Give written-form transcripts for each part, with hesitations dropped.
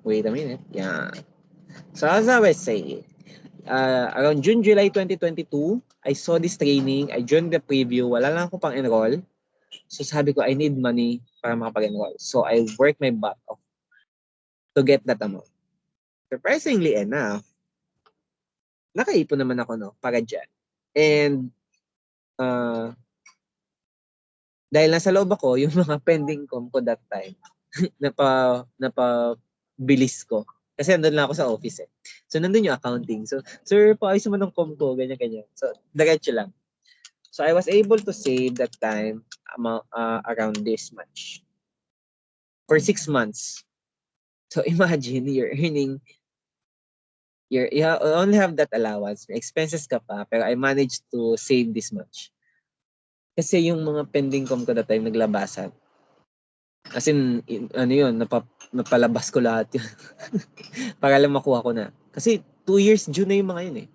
Wait a minute. Yeah. So as I was saying, around June, July 2022, I saw this training. I joined the preview. Wala lang ako pang enroll. So sabi ko, I need money para makapag-enroll. So I worked my butt off to get that amount. Surprisingly enough, nakaipon naman ako para dyan. And dahil nasa loob ako, yung mga pending com ko that time, napabilis ko. Kasi nandun lang ako sa office eh. So nandun yung accounting. So, sir, paayos naman ng com ko, ganyan-ganyan. So, diretso lang. So I was able to save that time around this much. For 6 months. So imagine, you're earning, you only have that allowance. May expenses ka pa, pero I managed to save this much. Kasi yung mga pending com ko that time, naglabasan. As in, ano yun, napalabas ko lahat yun. Para lang makuha ko na. Kasi 2 years due na yung mga yun eh.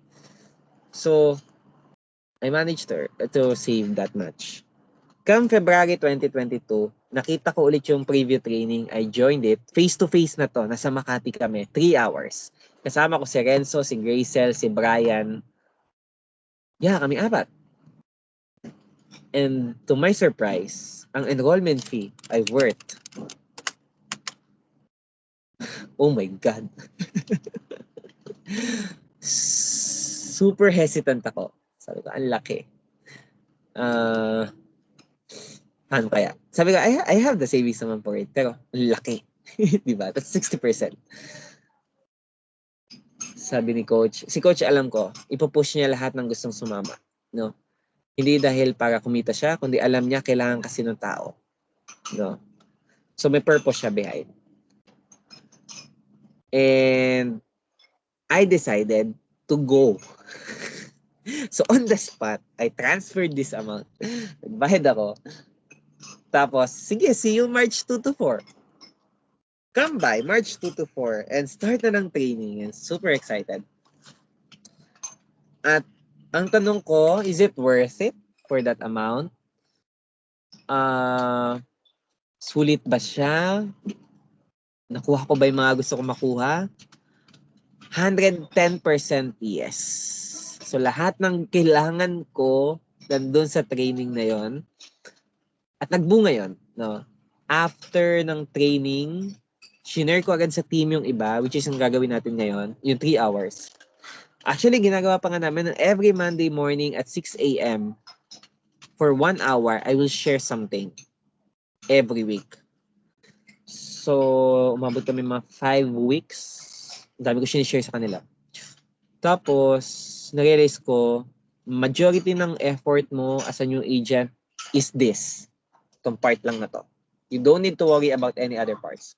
So, I managed to save that much. Come February 2022, nakita ko ulit yung preview training. I joined it. Face-to-face na to. Nasa Makati kami. 3 hours. Kasama ko si Renzo, si Gracel, si Brian. Yeah, kami 4. And to my surprise, ang enrollment fee ay worth. Oh my God. Super hesitant ako. Sabi ko, ang laki. Ano kaya? Sabi ko, I have the savings naman for it. Pero, ang laki. Diba? That's 60%. Sabi ni coach. Si coach, alam ko, ipupush niya lahat ng gustong sumama. No? Hindi dahil para kumita siya, kundi alam niya kailangan kasi ng tao. No? So, may purpose siya behind. And, I decided to go. So, on the spot, I transferred this amount. Nagbayad ako. Tapos, sige, see you March 2 to 4. Come by March 2 to 4 and start na ng training. And super excited. At ang tanong ko, is it worth it for that amount? Sulit ba siya? Nakuha ko ba yung mga gusto ko makuha? 110% yes. So lahat ng kailangan ko nandun sa training na yon. At nagbunga yon, no? After ng training, shinare ko agad sa team yung iba, which is yung gagawin natin ngayon, yung 3 hours. Actually, ginagawa pa nga namin every Monday morning at 6 a.m. for 1 hour, I will share something every week. So, umabot kami mga 5 weeks. Dami ko sinishare sa kanila. Tapos, narealize ko, majority ng effort mo as a new agent is this. Itong part lang na to. You don't need to worry about any other parts.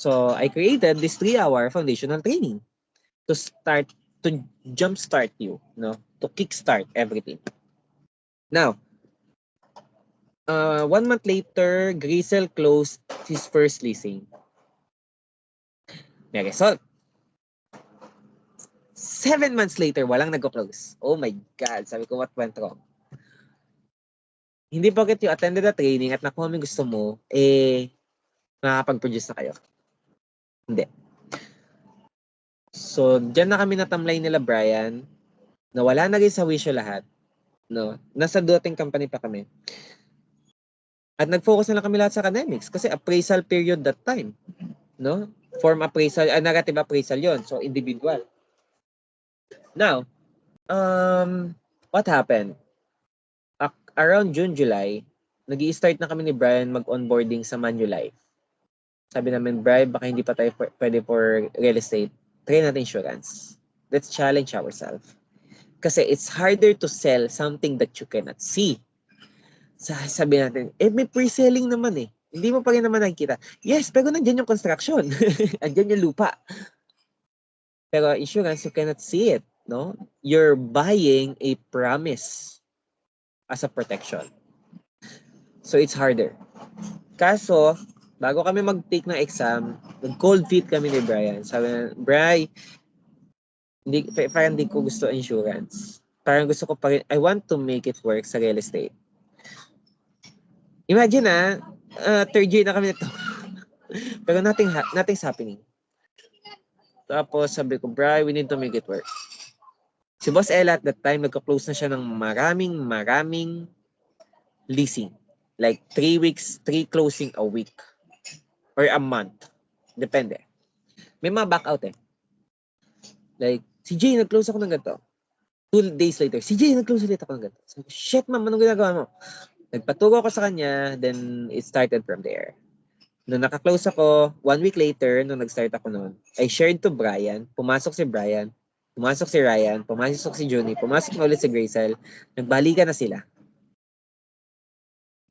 So, I created this 3-hour foundational training to jumpstart you, no? To kickstart everything. Now, 1 month later, Gracel closed his first leasing. May result. 7 months later, walang nag-close. Oh my God, sabi ko, what went wrong? Hindi porket you attended the training at nakuha mo yung gusto mo, makakapag-produce na kayo. Hindi. So, dyan na kami natamlay nila Brian, na wala na rin sa Wisho lahat. No? Nasa dating company pa kami. At nag-focus na lang kami lahat sa academics kasi appraisal period that time. No? Form appraisal, negative appraisal yon. So, individual. Now, what happened? Around June, July, nag-i-start na kami ni Brian mag-onboarding sa Manulife. Sabi namin, Brian, baka hindi pa tayo pwede for real estate. Try natin insurance. Let's challenge ourselves. Kasi it's harder to sell something that you cannot see. Sabi natin, may pre-selling naman eh. Hindi mo pa rin naman nakikita. Yes, pero nandiyan yung construction. Nandiyan yung lupa. Pero insurance, you cannot see it. No? You're buying a promise as a protection. So it's harder. Kaso, bago kami mag-take ng exam, nag-cold feet kami ni Brian. Sabi na, Brian, parang hindi ko gusto insurance. Parang gusto ko pa rin, I want to make it work sa real estate. Imagine third year na kami nito. Pero nothing's happening. Tapos sabi ko, Bri, we need to make it work. Si Boss Ella at that time, nagka-close na siya ng maraming leasing. Like 3 weeks, 3 closing a week. Or a month. Depende. May mga back out eh. Like, si Jay, nag-close ako ng ganito. 2 days later, si Jay, nag-close ulit ako ng ganito. Sabi, shit ma'am, anong ginagawa mo? Nagpatugo ako sa kanya, then it started from there. Nung naka-close ako, 1 week later, nung nag-start ako noon, I shared to Brian, pumasok si Brian, pumasok si Ryan, pumasok si Junie, pumasok na ulit si Grazel, nagbalikan na sila.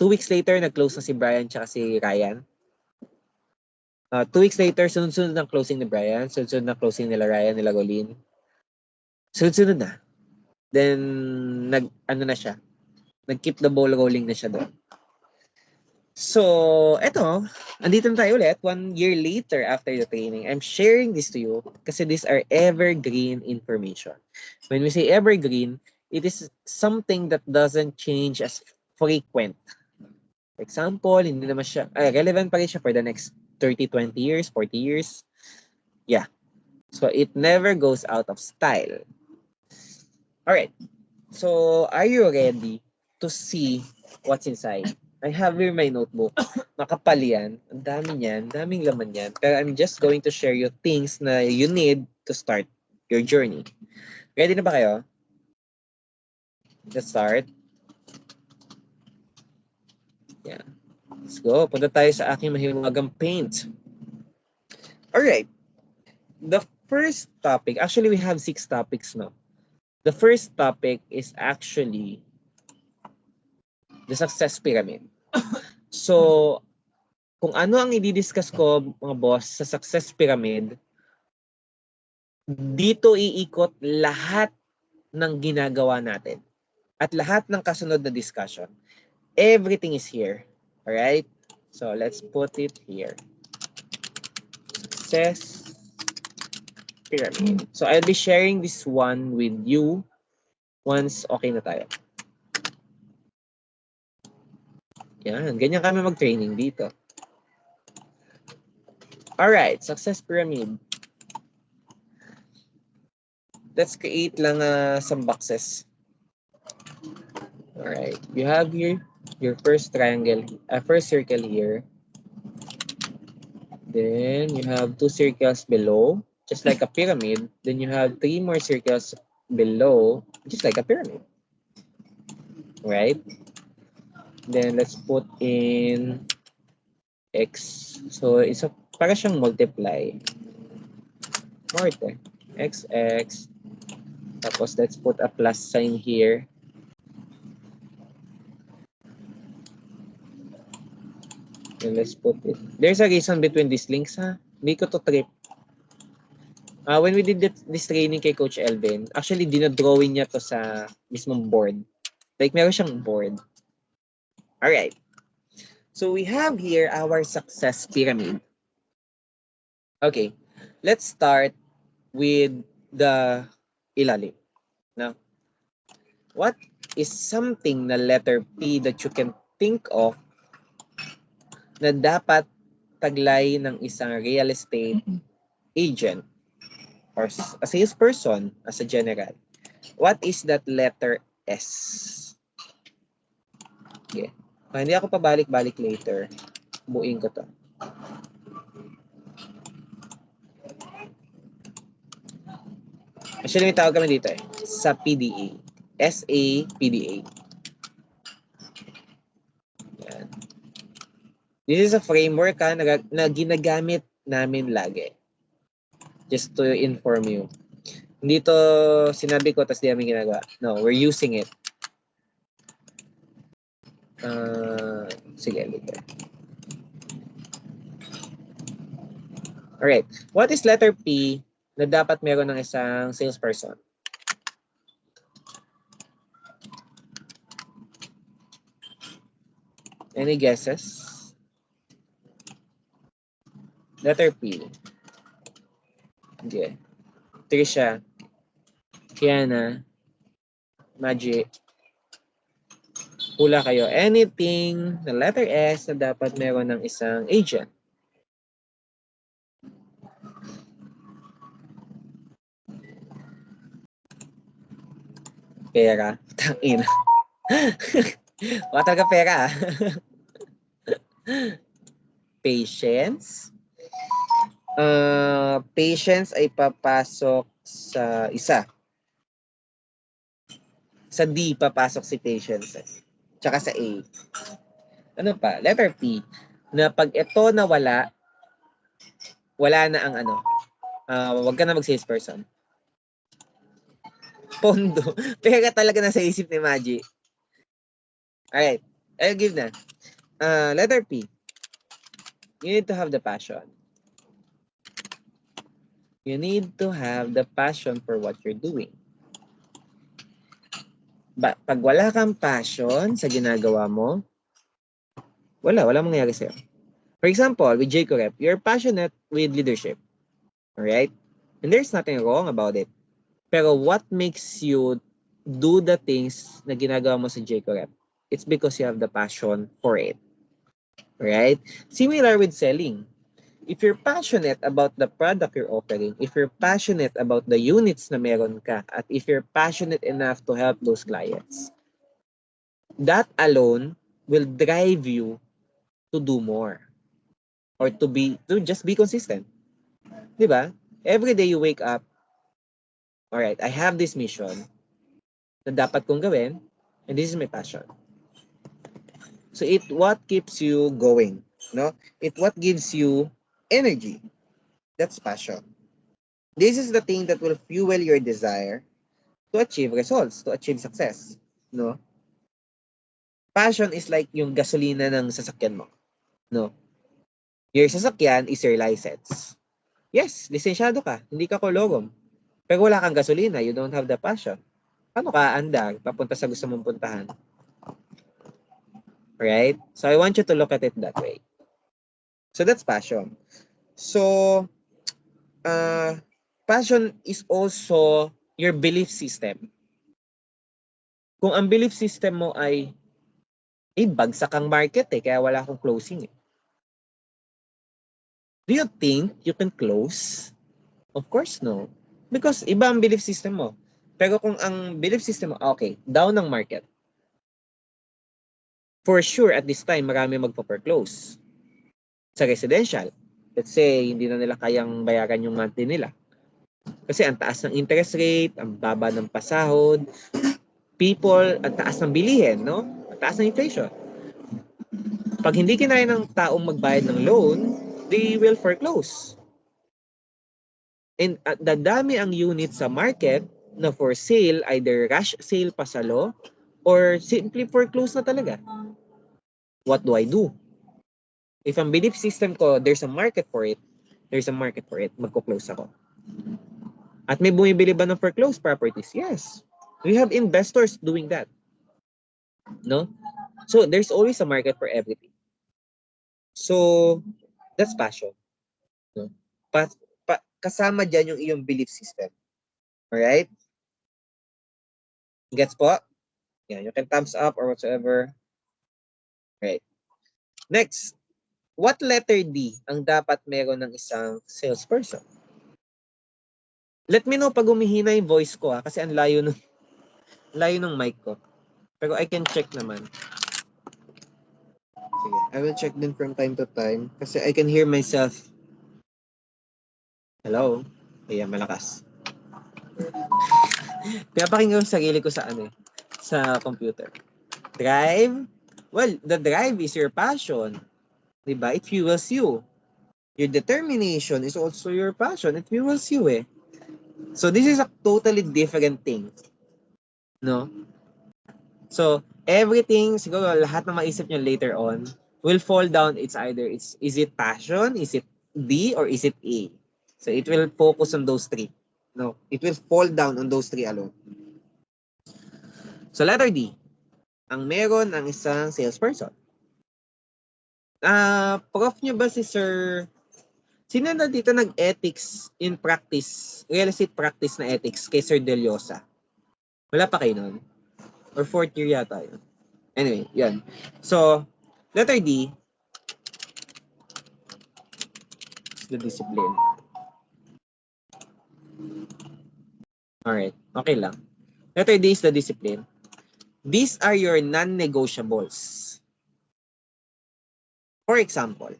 2 weeks later, nag-close na si Brian tsaka si Ryan. 2 weeks later, sunod-sunod ng closing ni Brian, sunod-sunod ng closing nila Ryan, nila Golin. Sunod-sunod na. Then, nag-keep the ball rolling na siya doon. So, eto, andito na tayo ulit 1 year later after the training. I'm sharing this to you kasi these are evergreen information. When we say evergreen, it is something that doesn't change as frequent. For example, hindi naman siya, relevant pa rin siya for the next 30, 20 years, 40 years. Yeah. So, it never goes out of style. Alright. So, are you ready to see what's inside? I have here my notebook. Makapal yan. Ang dami niyan. Daming laman yan. Pero I'm just going to share you things na you need to start your journey. Ready na ba kayo? Let's start. Yeah. Let's go. Punta tayo sa aking mahiwagang paint. Alright. The first topic, actually we have 6 topics now. The first topic is actually the success pyramid. So, kung ano ang i-discuss ko, mga boss, sa success pyramid, dito iikot lahat ng ginagawa natin. At lahat ng kasunod na discussion. Everything is here. Alright? So, let's put it here. Success pyramid. So, I'll be sharing this one with you once okay na tayo. Yan, ganyan kami mag-training dito. Alright, success pyramid. Let's create lang some boxes. Alright, you have here your first triangle, first circle here. Then you have 2 circles below, just like a pyramid. Then you have 3 more circles below, just like a pyramid. Right? Then let's put in x. So it's para siyang multiply. Xx. Tapos let's put a plus sign here. And let's put it. There's a reason between these links, ha? Hindi ko to trip. When we did this training kay Coach Elvin, actually dinodrawing niya to sa mismong board. Like meron siyang board. Alright. So we have here our success pyramid. Okay. Let's start with the ilalim. Now, what is something na letter P that you can think of na dapat taglay ng isang real estate agent or a salesperson as a general? What is that letter S? Okay. Hindi ako pabalik-balik later. Buuin ko to. Actually, may tawag kami dito sa PDA. SAPDA. Yan. This is a framework na ginagamit namin lagi. Just to inform you. Hindi to sinabi ko tapos di namin ginagawa. No, we're using it. Sige, later. Alright. What is letter P na dapat meron ng isang salesperson? Any guesses? Letter P. Okay. Trisha. Kiana. Magic. Hula kayo. Anything na letter S na dapat meron ng isang agent. Pera. Tangina. Wala talaga pera. Patience. Patience ay papasok sa isa. Sa D, papasok si patience. Tsaka sa A. Ano pa? Letter P. Na pag ito nawala, wala na ang ano. Wag ka na mag-salesperson. Pondo. Pera talaga nasa isip ni Maggie. Alright. I'll give na. Letter P. You need to have the passion. You need to have the passion for what you're doing. Pag wala kang passion sa ginagawa mo, wala mangyayari sa'yo. For example, with J Correp, you're passionate with leadership. Alright? And there's nothing wrong about it. Pero what makes you do the things na ginagawa mo sa J Correp? It's because you have the passion for it. Right? Similar with selling. If you're passionate about the product you're offering, if you're passionate about the units na meron ka, at if you're passionate enough to help those clients, that alone will drive you to do more or to just be consistent. Diba? Every day you wake up, all right, I have this mission na dapat kong gawin, and this is my passion. So what keeps you going, no? It what gives you energy. That's passion. This is the thing that will fuel your desire to achieve results, to achieve success, no? Passion is like yung gasolina ng sasakyan mo, no? Your sasakyan is your license. Yes, lisensyado ka, hindi ka kologom. Pero wala kang gasolina, you don't have the passion. Paano ka andar papunta sa gusto mong puntahan? Right? So I want you to look at it that way. So that's passion. So passion is also your belief system. Kung ang belief system mo ay bagsak ang market kaya wala akong closing Do you think you can close? Of course no. Because iba ang belief system mo. Pero kung ang belief system mo, okay, down ang market. For sure, at this time, marami magpo-foreclose. Sa residential, let's say, hindi na nila kayang bayaran yung monthly nila. Kasi ang taas ng interest rate, ang baba ng pasahod, ang taas ng bilihin, no? Ang taas ng inflation. Pag hindi kinaya ng taong magbayad ng loan, they will foreclose. And dadami ang unit sa market na for sale, either rush sale pa sa law, or simply foreclose na talaga. What do I do? If ang belief system ko, there's a market for it, magko-close ako. At may bumibili ba ng foreclosed properties? Yes. We have investors doing that. No? So, there's always a market for everything. So, that's passion. No? Kasama dyan yung iyong belief system. Alright? Gets po? Yeah, you can thumbs up or whatsoever. Right. Next. What letter D ang dapat meron ng isang salesperson? Let me know pag humihina yung voice ko kasi ang layo ng mic ko. Pero I can check naman. Sige, I will check din from time to time kasi I can hear myself. Hello? Ayan, malakas. Pinapakinggan yung sarili ko sa sa computer. Drive? Well, the drive is your passion. Diba? It fuels you. Your determination is also your passion. It fuels you So this is a totally different thing. No? So everything, siguro lahat na maisip nyo later on will fall down. Is it passion? Is it D? Or is it A? So it will focus on those three. No? It will fall down on those three alone. So letter D. Ang meron ang isang salesperson. Prof nyo ba si Sir? Sino na dito nag-ethics in practice, real estate practice na ethics kay Sir Deliosa? Wala pa kayo nun? Or 4th year yata yun. Anyway, yan. So, letter D, the discipline. Alright, okay lang. Letter D is the discipline. These are your non-negotiables. For example,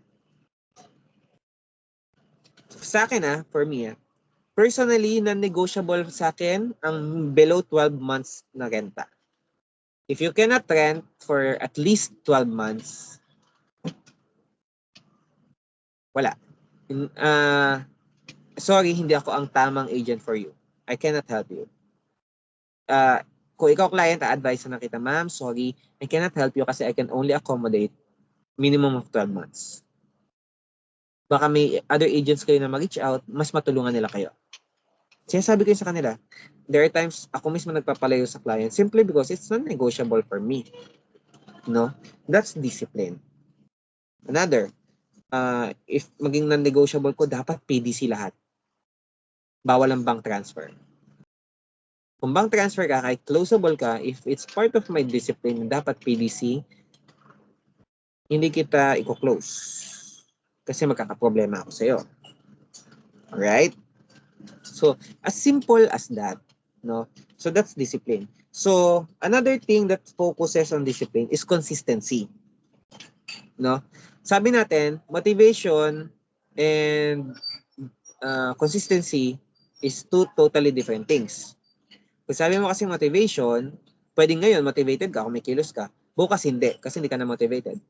sa akin for me personally, non-negotiable sa akin ang below 12 months na renta. If you cannot rent for at least 12 months, wala. Sorry, hindi ako ang tamang agent for you. I cannot help you. Kung ikaw client, advise na kita, ma'am, sorry, I cannot help you kasi I can only accommodate minimum of 12 months. Baka may other agents kayo na mag-reach out, mas matulungan nila kayo. Sinasabi ko sa kanila, there are times ako mismo nagpapalayo sa client simply because it's non-negotiable for me. No? That's discipline. Another, if maging non-negotiable ko, dapat PDC lahat. Bawal ang bank transfer. Kung bank transfer ka, kahit closable ka, if it's part of my discipline, dapat PDC, hindi kita i-close. Kasi magkakaproblema ako sa'yo. Alright? So, as simple as that. No? So, that's discipline. So, another thing that focuses on discipline is consistency. No? Sabi natin, motivation and consistency is two totally different things. Kung sabi mo kasi motivation, pwedeng ngayon motivated ka kung may kilos ka. Bukas hindi, kasi hindi ka na motivated.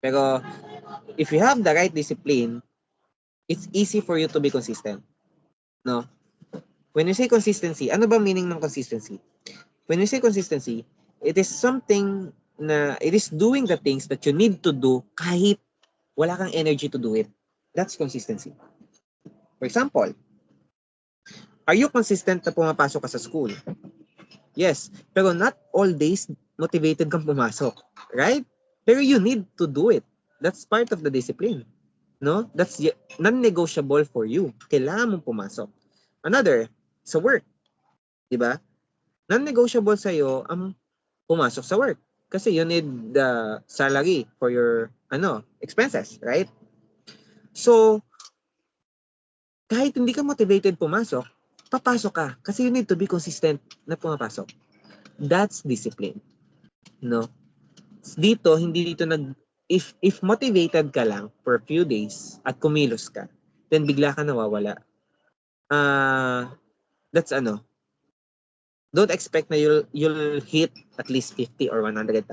Pero, if you have the right discipline, it's easy for you to be consistent. No? When you say consistency, ano ba meaning ng consistency? When you say consistency, it is something na, it is doing the things that you need to do kahit wala kang energy to do it. That's consistency. For example, are you consistent na pumapasok ka sa school? Yes, pero not all days motivated kang pumasok, right? Pero you need to do it. That's part of the discipline. No? That's non-negotiable for you. Kailangan mong pumasok. Another, sa work. Diba? Non-negotiable sa'yo ang pumasok sa work. Kasi you need the salary for your expenses, right? So, kahit hindi ka motivated pumasok, papasok ka. Kasi you need to be consistent na pumapasok. That's discipline. No? Dito, hindi dito if motivated ka lang for a few days at kumilos ka, then bigla ka nawawala. That's don't expect na you'll hit at least 50 or 100,000.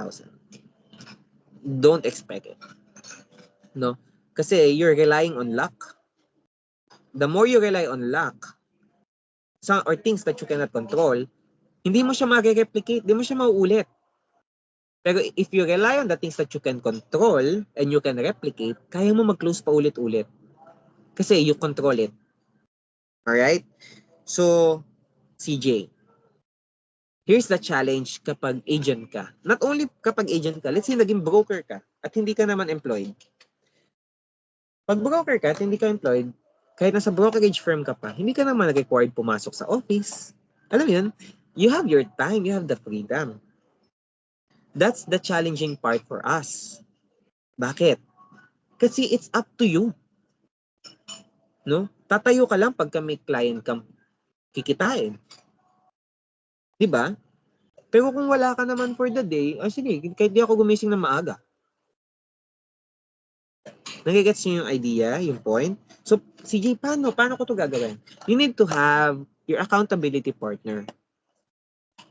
Don't expect it. No? Kasi you're relying on luck. The more you rely on luck, or things that you cannot control, hindi mo siya ma-replicate, hindi mo siya mauulit. Pero if you rely on the things that you can control and you can replicate, kaya mo mag-close pa ulit-ulit. Kasi you control it. Alright? So, CJ, here's the challenge kapag agent ka. Not only kapag agent ka, let's say naging broker ka at hindi ka naman employed. Pag broker ka at hindi ka employed, kahit nasa brokerage firm ka pa, hindi ka naman required pumasok sa office. Alam mo yun? You have your time, you have the freedom. That's the challenging part for us. Bakit? Kasi it's up to you. No? Tatayo ka lang pagka may client kang kikitain. Diba? Pero kung wala ka naman for the day, sige, kahit di ako gumising na maaga. Nagigets niyo yung idea, yung point? So, CJ, paano ko to gagawin? You need to have your accountability partner.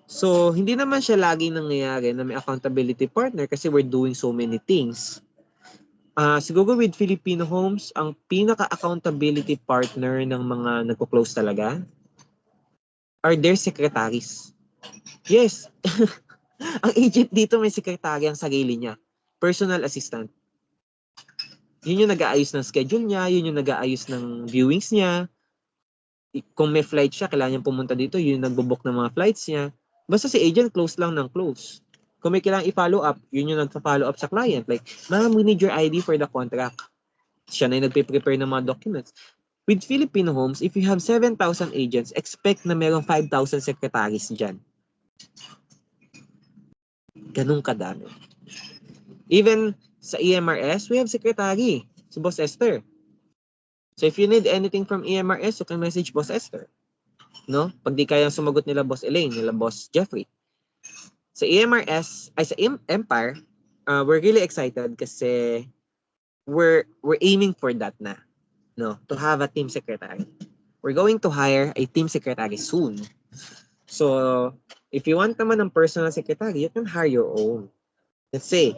So, hindi naman siya lagi nangyayari na may accountability partner kasi we're doing so many things. Siguro with Filipino Homes, ang pinaka-accountability partner ng mga nagko-close talaga are their secretaries. Yes. Ang agent dito may secretary ang sarili niya. Personal assistant. Yun yung nag-aayos ng schedule niya, yun yung nag-aayos ng viewings niya. Kung may flight siya, kailangan niyang pumunta dito, yun yung nagbo-book ng mga flights niya. Basta si agent, close lang ng close. Kung may kailangan i-follow up, yun yung nagpa-follow up sa client. Like, ma'am, we need your ID for the contract. Siya na yung nagpe-prepare ng mga documents. With Filipino Homes, if you have 7,000 agents, expect na merong 5,000 secretaries dyan. Ganun kadami. Even sa EMRS, we have secretary, si Boss Esther. So if you need anything from EMRS, you can message Boss Esther. no? Pag di kayang sumagot nila Boss Elaine, nila Boss Jeffrey. Sa EMRS, ay sa Empire, we're really excited kasi we're aiming for that na, no? To have a team secretary. We're going to hire a team secretary soon. So, if you want naman ng personal secretary, you can hire your own. Let's say,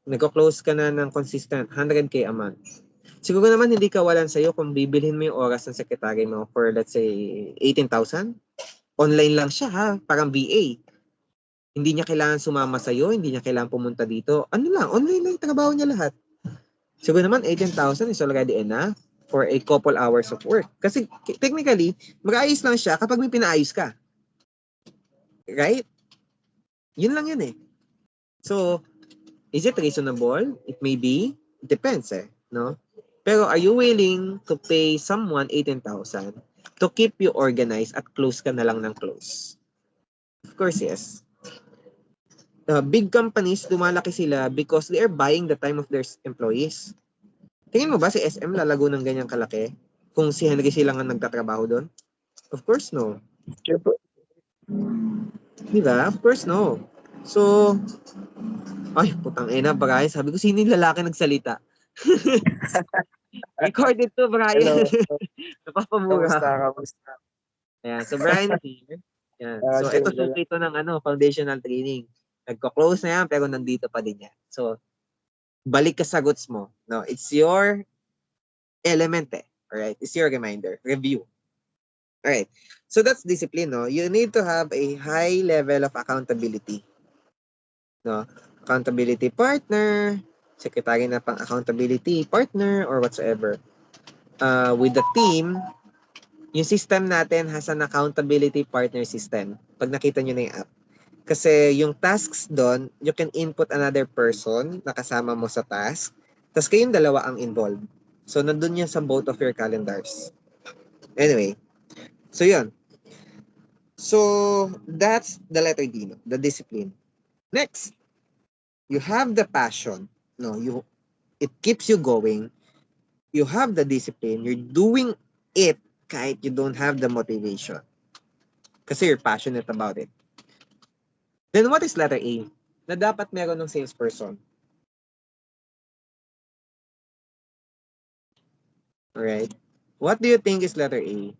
nagko-close ka na ng consistent 100K a month. Siguro naman hindi ka walan sa'yo kung bibilhin mo yung oras ng secretary mo for let's say 18,000. Online lang siya ha, parang VA. Hindi niya kailangan sumama sa'yo, hindi niya kailangan pumunta dito. Ano lang, online lang yung trabaho niya lahat. Siguro naman 18,000 is already enough for a couple hours of work. Kasi technically, mag-aayos lang siya kapag may pinaayos ka. Right? Yun lang yun eh. So, is it reasonable? It may be. It depends eh. No? Pero are you willing to pay someone 18,000 to keep you organized at close ka na lang ng close? Of course, yes. Big companies, lumalaki sila because they are buying the time of their employees. Tingin mo ba si SM lalago ng ganyang kalaki kung si Henry silang ang nagtatrabaho doon? Of course, no. Sure po. Diba? Of course, no. So, ay, putang ina, Brian. Sabi ko, sino yung lalaki nagsalita? Recorded to, Brian. Hello. Napapamura. Kamusta? Ayan, so Brian is here. Ayan. So, ito suki ito ng foundational training. Nagko-close na yan, pero nandito pa din yan. So, balik ka sa goods mo. No, it's your element eh. Alright? It's your reminder. Review. Alright. So, that's discipline, no? You need to have a high level of accountability. No? Accountability partner, secretary na pang accountability partner, or whatsoever. With the team, yung system natin has an accountability partner system. Pag nakita nyo na yung app. Kasi yung tasks doon, you can input another person na kasama mo sa task. Tapos kayong dalawa ang involved. So, nandun yan sa both of your calendars. Anyway. So, yun. So, that's the letter D, no? The discipline. Next, you have the passion. No, it keeps you going. You have the discipline. You're doing it kahit you don't have the motivation. Kasi you're passionate about it. Then what is letter A? Na dapat meron ng salesperson. Alright? What do you think is letter A?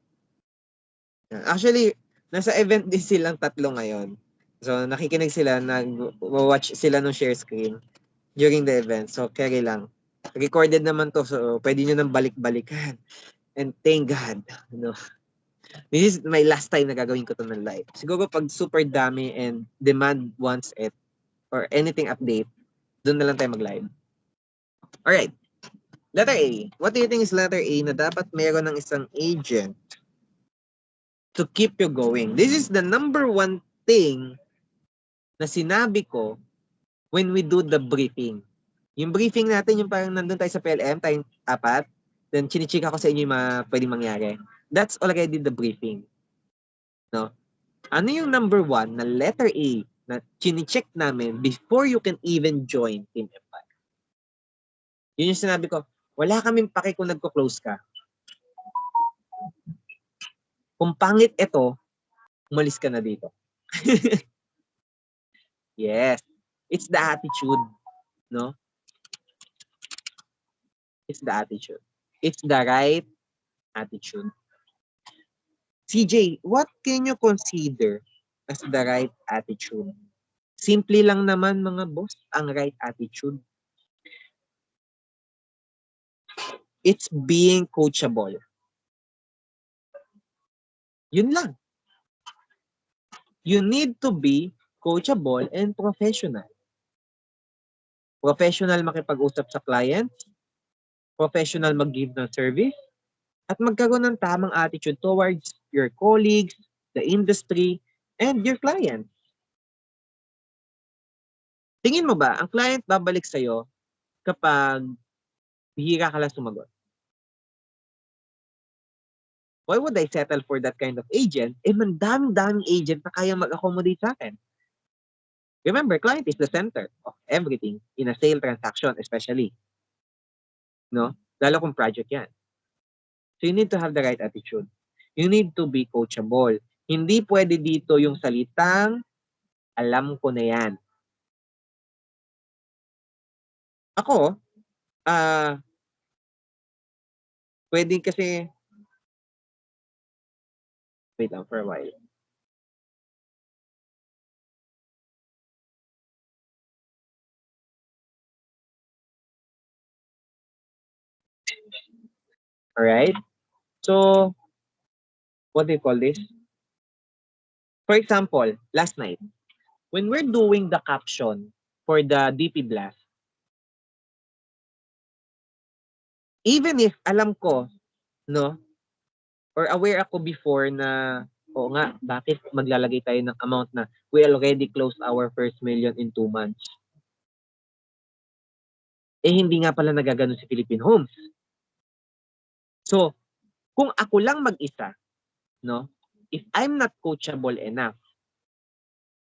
Actually, nasa event din silang tatlo ngayon. So, nakikinig sila, nag-watch sila ng share screen during the event. So, carry lang. Recorded naman to, so pwede nyo nang balik-balikan. And thank God, no? This is my last time na gagawin ko to ng live. Siguro pag super dami and demand wants it or anything update, doon na lang tayo mag-live. Alright. Letter A. What do you think is letter A na dapat meron ng isang agent to keep you going? This is the number one thing na sinabi ko when we do the briefing. Yung briefing natin, yung parang nandun tayo sa PLM, tayong apat, then chinichika ko sa inyo yung mga pwedeng mangyari. That's already the briefing. No? Ano yung number one na letter A na chinicheck namin before you can even join Team Empire? Yun yung sinabi ko, wala kaming pake kung nagko-close ka. Kung pangit ito, umalis ka na dito. Yes. It's the attitude. No? It's the attitude. It's the right attitude. CJ, what can you consider as the right attitude? Simple lang naman mga boss, ang right attitude. It's being coachable. Yun lang. You need to be coachable and professional. Professional makipag-usap sa client, professional mag-give ng service, at magkaroon ng tamang attitude towards your colleagues, the industry, and your client. Tingin mo ba, ang client babalik sa'yo kapag bihira ka lang sumagot? Why would I settle for that kind of agent if daming agent na kaya mag-accommodate sa akin? Remember, client is the center of everything in a sale transaction especially. No? Lalo kung project yan. So you need to have the right attitude. You need to be coachable. Hindi pwede dito yung salitang, alam ko na yan. Ako, pwede kasi, wait lang for a while. Alright? So, what do you call this? For example, last night, when we're doing the caption for the DP Blast, even if alam ko, no, or aware ako before na, oo nga, bakit maglalagay tayo ng amount na we already closed our first million in 2 months? Eh, hindi nga pala nagaganon si Philippine Homes. So, kung ako lang mag-isa, no, if I'm not coachable enough,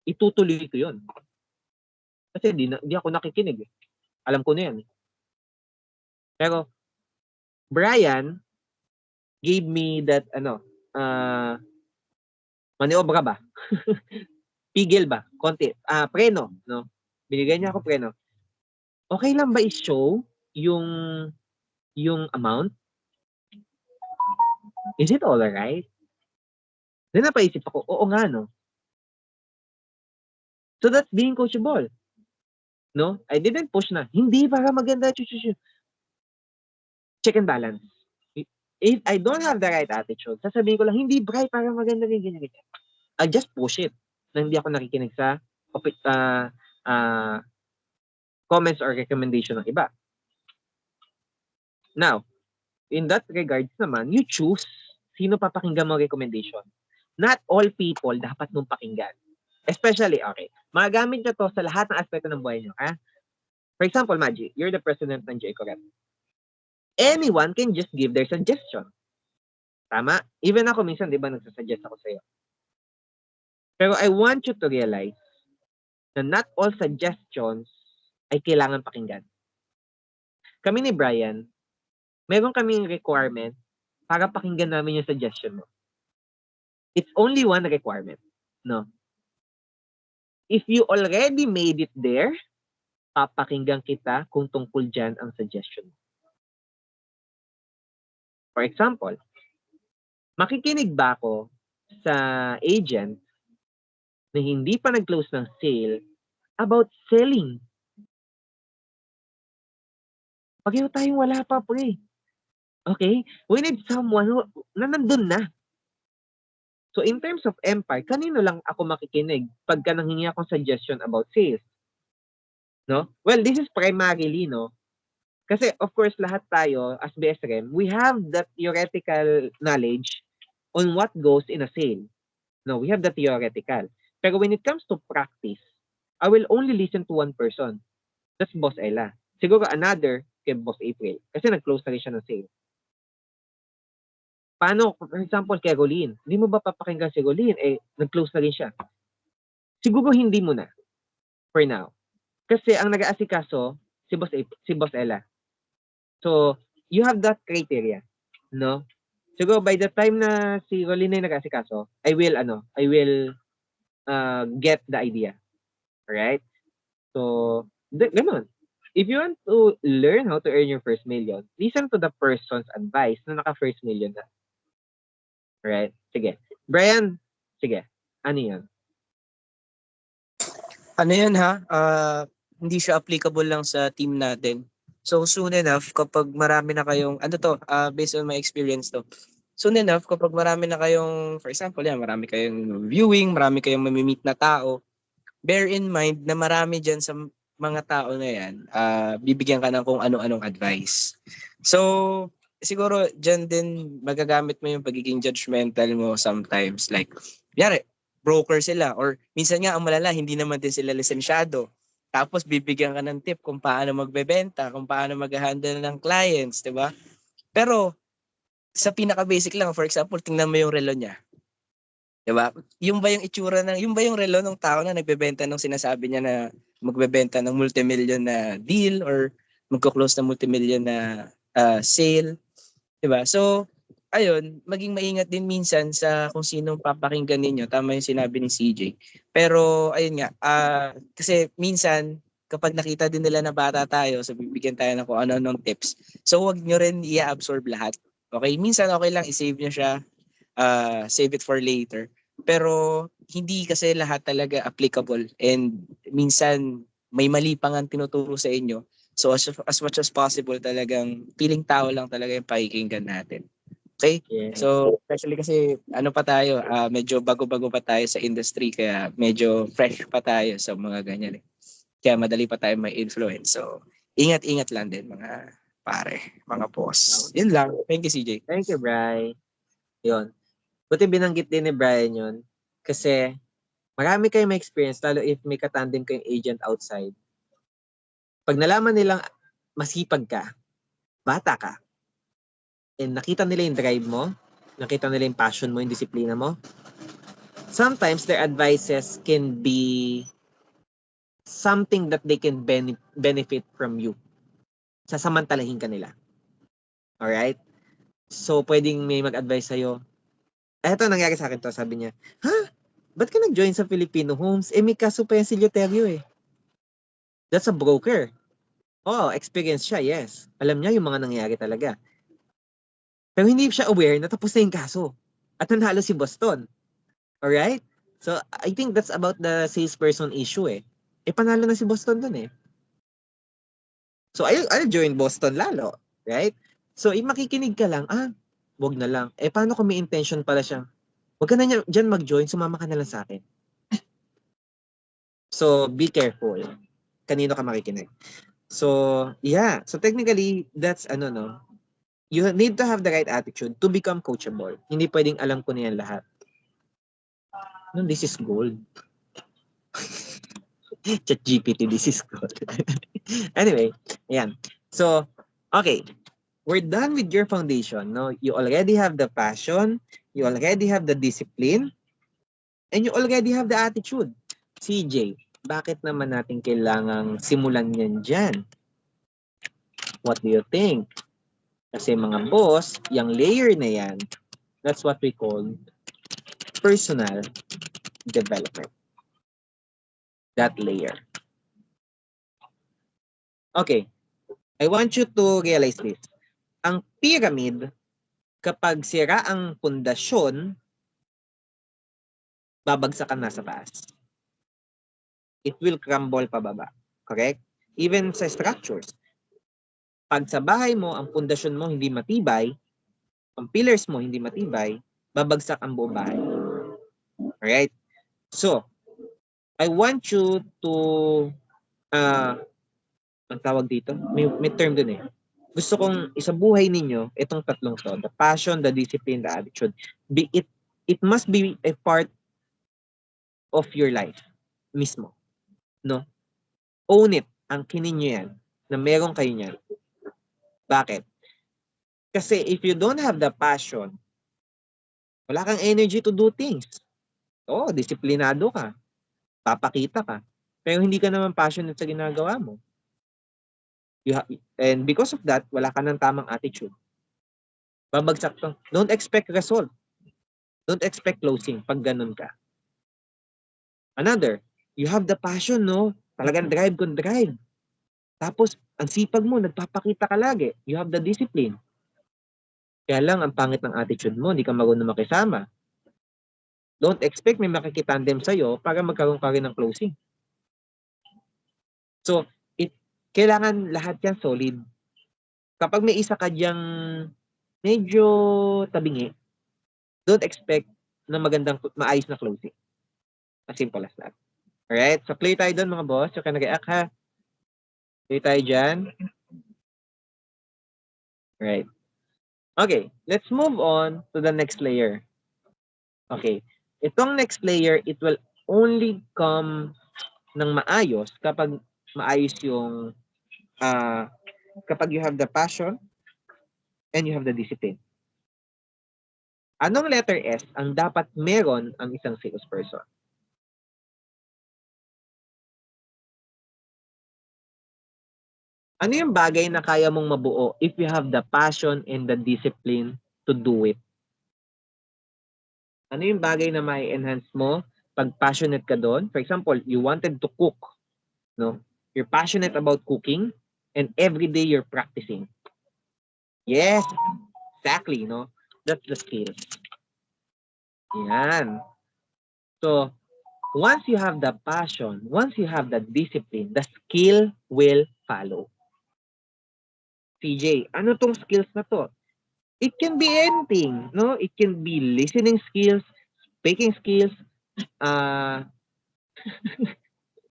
itutuloy ko yun. Kasi di ako nakikinig. Alam ko na yan. Pero, Brian gave me that, maniobra ba? Pigil ba? Konti. Preno, no? Binigay niya ako preno. Okay lang ba i-show yung amount? Is it all right? Then napaisip ako, oo nga, no? So that's being coachable. No? I didn't push na. Hindi para maganda. Check and balance. If I don't have the right attitude, sasabihin ko lang, hindi bright para maganda rin ganyan. I just push it na hindi ako nakikinig sa comments or recommendation ng iba. Now, in that regards naman, you choose sino papakinggan mo recommendation. Not all people dapat mong pakinggan. Especially, okay, magagamit nyo to sa lahat ng aspeto ng buhay nyo. Ha? For example, Maggie, you're the president ng J Correct. Anyone can just give their suggestion. Tama? Even ako minsan, di ba, nagsasuggest ako sa'yo. Pero I want you to realize na not all suggestions ay kailangan pakinggan. Kami ni Brian, meron kaming requirement para pakinggan namin yung suggestion mo. It's only one requirement. No? If you already made it there, papakinggan kita kung tungkol dyan ang suggestion mo. For example, makikinig ba ako sa agent na hindi pa nag-close ng sale about selling? Pareho tayong wala pa, pre. Okay? We need someone na nandun na. So in terms of Empire, kanino lang ako makikinig pagka nanghingi akong suggestion about sales? No? Well, this is primarily, no? Kasi of course, lahat tayo as BSRM, we have that theoretical knowledge on what goes in a sale. No, we have the theoretical. Pero when it comes to practice, I will only listen to one person. That's Boss Ella. Siguro another kay Boss April. Kasi nag-close na rin siya ng sale. Paano, for example, kay Rolene? Hindi mo ba papakinggan si Rolene? Eh, nag-close na rin siya. Siguro hindi mo na. For now. Kasi ang nag-aasikaso, si Boss Ella. So, you have that criteria. No? Siguro by the time na si Rolene ay nag-aasikaso, I will get the idea. Alright? So, ganun. If you want to learn how to earn your first million, listen to the person's advice na naka-first million na. Alright? Sige. Brian, sige. Ano yan? Ano yan ha? Hindi siya applicable lang sa team natin. So soon enough, kapag marami na kayong, based on my experience to, soon enough, kapag marami na kayong, for example, yan, marami kayong viewing, marami kayong mamimit na tao, bear in mind na marami dyan sa mga tao na yan, bibigyan ka ng kung ano-anong advice. So, siguro dyan din magagamit mo yung pagiging judgmental mo sometimes. Like, yari, broker sila or minsan nga ang malala, hindi naman din sila lisensyado. Tapos bibigyan ka ng tip kung paano magbebenta, kung paano mag-handle ng clients, di ba? Pero sa pinaka-basic lang, for example, tingnan mo yung relo niya. Di ba? Yung ba yung itsura yung ba yung relo ng tao na nagbebenta nung sinasabi niya na magbebenta ng multimillion na deal or magko-close na multimillion na sale? Di ba? So, ayun, maging maingat din minsan sa kung sinong papakinggan ninyo. Tama yung sinabi ni CJ. Pero ayun nga, kasi minsan kapag nakita din nila na bata tayo, so bibigyan tayo ng kung ano-anong tips. So wag nyo rin i-absorb lahat. Okay? Minsan okay lang i-save nyo siya, save it for later. Pero hindi kasi lahat talaga applicable and minsan may mali pa nga tinuturo sa inyo. So as much as possible talagang piling tao lang talaga yung pakikinggan natin. Okay? Yes. So, especially kasi ano pa tayo, medyo bago-bago pa tayo sa industry kaya medyo fresh pa tayo sa mga ganyan eh. Kaya madali pa tayo may influence. So, ingat-ingat lang din mga pare, mga boss. Yun lang. Thank you, CJ. Thank you, Bri. Yun. Buti binanggit din ni Brian yun. Kasi marami kayong may experience, lalo if may katandem kayong agent outside. Pag nalaman nilang masipag ka, bata ka, and nakita nila yung drive mo, nakita nila yung passion mo, yung disiplina mo, sometimes their advices can be something that they can benefit from you. Sasamantalahin ka nila. Alright? So, pwedeng may mag-advise sa'yo. Eto, nangyari sa akin to. Sabi niya, ha? Ba't ka nag-join sa Filipino Homes? May kaso pa yan si Leoterio eh. That's a broker. Oh, experience siya, yes. Alam niya yung mga nangyayari talaga. Pero hindi siya aware na tapos na yung kaso. At nanalo si Boston. Alright? So, I think that's about the salesperson issue eh. Panalo na si Boston dun eh. So, I'll join Boston lalo. Right? So, makikinig ka lang, wag na lang. Paano kung may intention pala siya? Wag ka na dyan mag-join, sumama ka na lang sa akin. So, be careful. Kanino ka makikinig. So, yeah. So, technically, that's no. You need to have the right attitude to become coachable. Hindi pwedeng alam ko na yan lahat. No, this is gold. ChatGPT, this is gold. Anyway, ayan. So, okay. We're done with your foundation. No? You already have the passion. You already have the discipline. And you already have the attitude. CJ, bakit naman natin kailangang simulan yan dyan? What do you think? Kasi mga boss, yung layer na yan, that's what we call personal development. That layer. Okay. I want you to realize this. Ang pyramid, kapag sira ang pundasyon, babagsakan na sa taas. It will crumble pababa. Correct? Even sa structures. Pag sa bahay mo, ang pundasyon mo hindi matibay, ang pillars mo hindi matibay, babagsak ang buong bahay. Alright? So, I want you to, ang tawag dito, may term dun eh. Gusto kong isabuhay ninyo itong tatlong to, the passion, the discipline, the attitude. It must be a part of your life mismo. No? Own it. Angkinin nyo yan na meron kayo niyan. Bakit? Kasi if you don't have the passion, wala kang energy to do things. Oo, disiplinado ka. Papakita ka. Pero hindi ka naman passionate sa ginagawa mo. And because of that, wala ka ng tamang attitude. Babagsak to. Don't expect result. Don't expect closing pag ganun ka. Another, you have the passion, no? Talagang drive kung drive. Tapos, ang sipag mo, nagpapakita ka lagi. You have the discipline. Kaya lang, ang pangit ng attitude mo, hindi ka marunong makisama. Don't expect may makikitandem sa'yo para magkaroon ka rin ng closing. So, kailangan lahat yan solid. Kapag may isa ka diyang medyo tabingi, don't expect na maayos na closing. As simple as that. Alright? So, clear tayo doon mga boss. So, nag-react ha. Clear tayo dyan. Right. Okay, let's move on to the next layer. Okay, itong next layer, it will only come ng maayos kapag maayos yung kapag you have the passion and you have the discipline. Anong letter S ang dapat meron ang isang salesperson? Ano yung bagay na kaya mong mabuo if you have the passion and the discipline to do it. Ano yung bagay na may enhance mo pag passionate ka doon? For example, you wanted to cook, no? You're passionate about cooking and every day you're practicing. Yes, exactly, no? That's the skill. Yan. So, once you have the passion, once you have the discipline, the skill will follow. CJ, ano tong skills na to? It can be anything, no? It can be listening skills, speaking skills,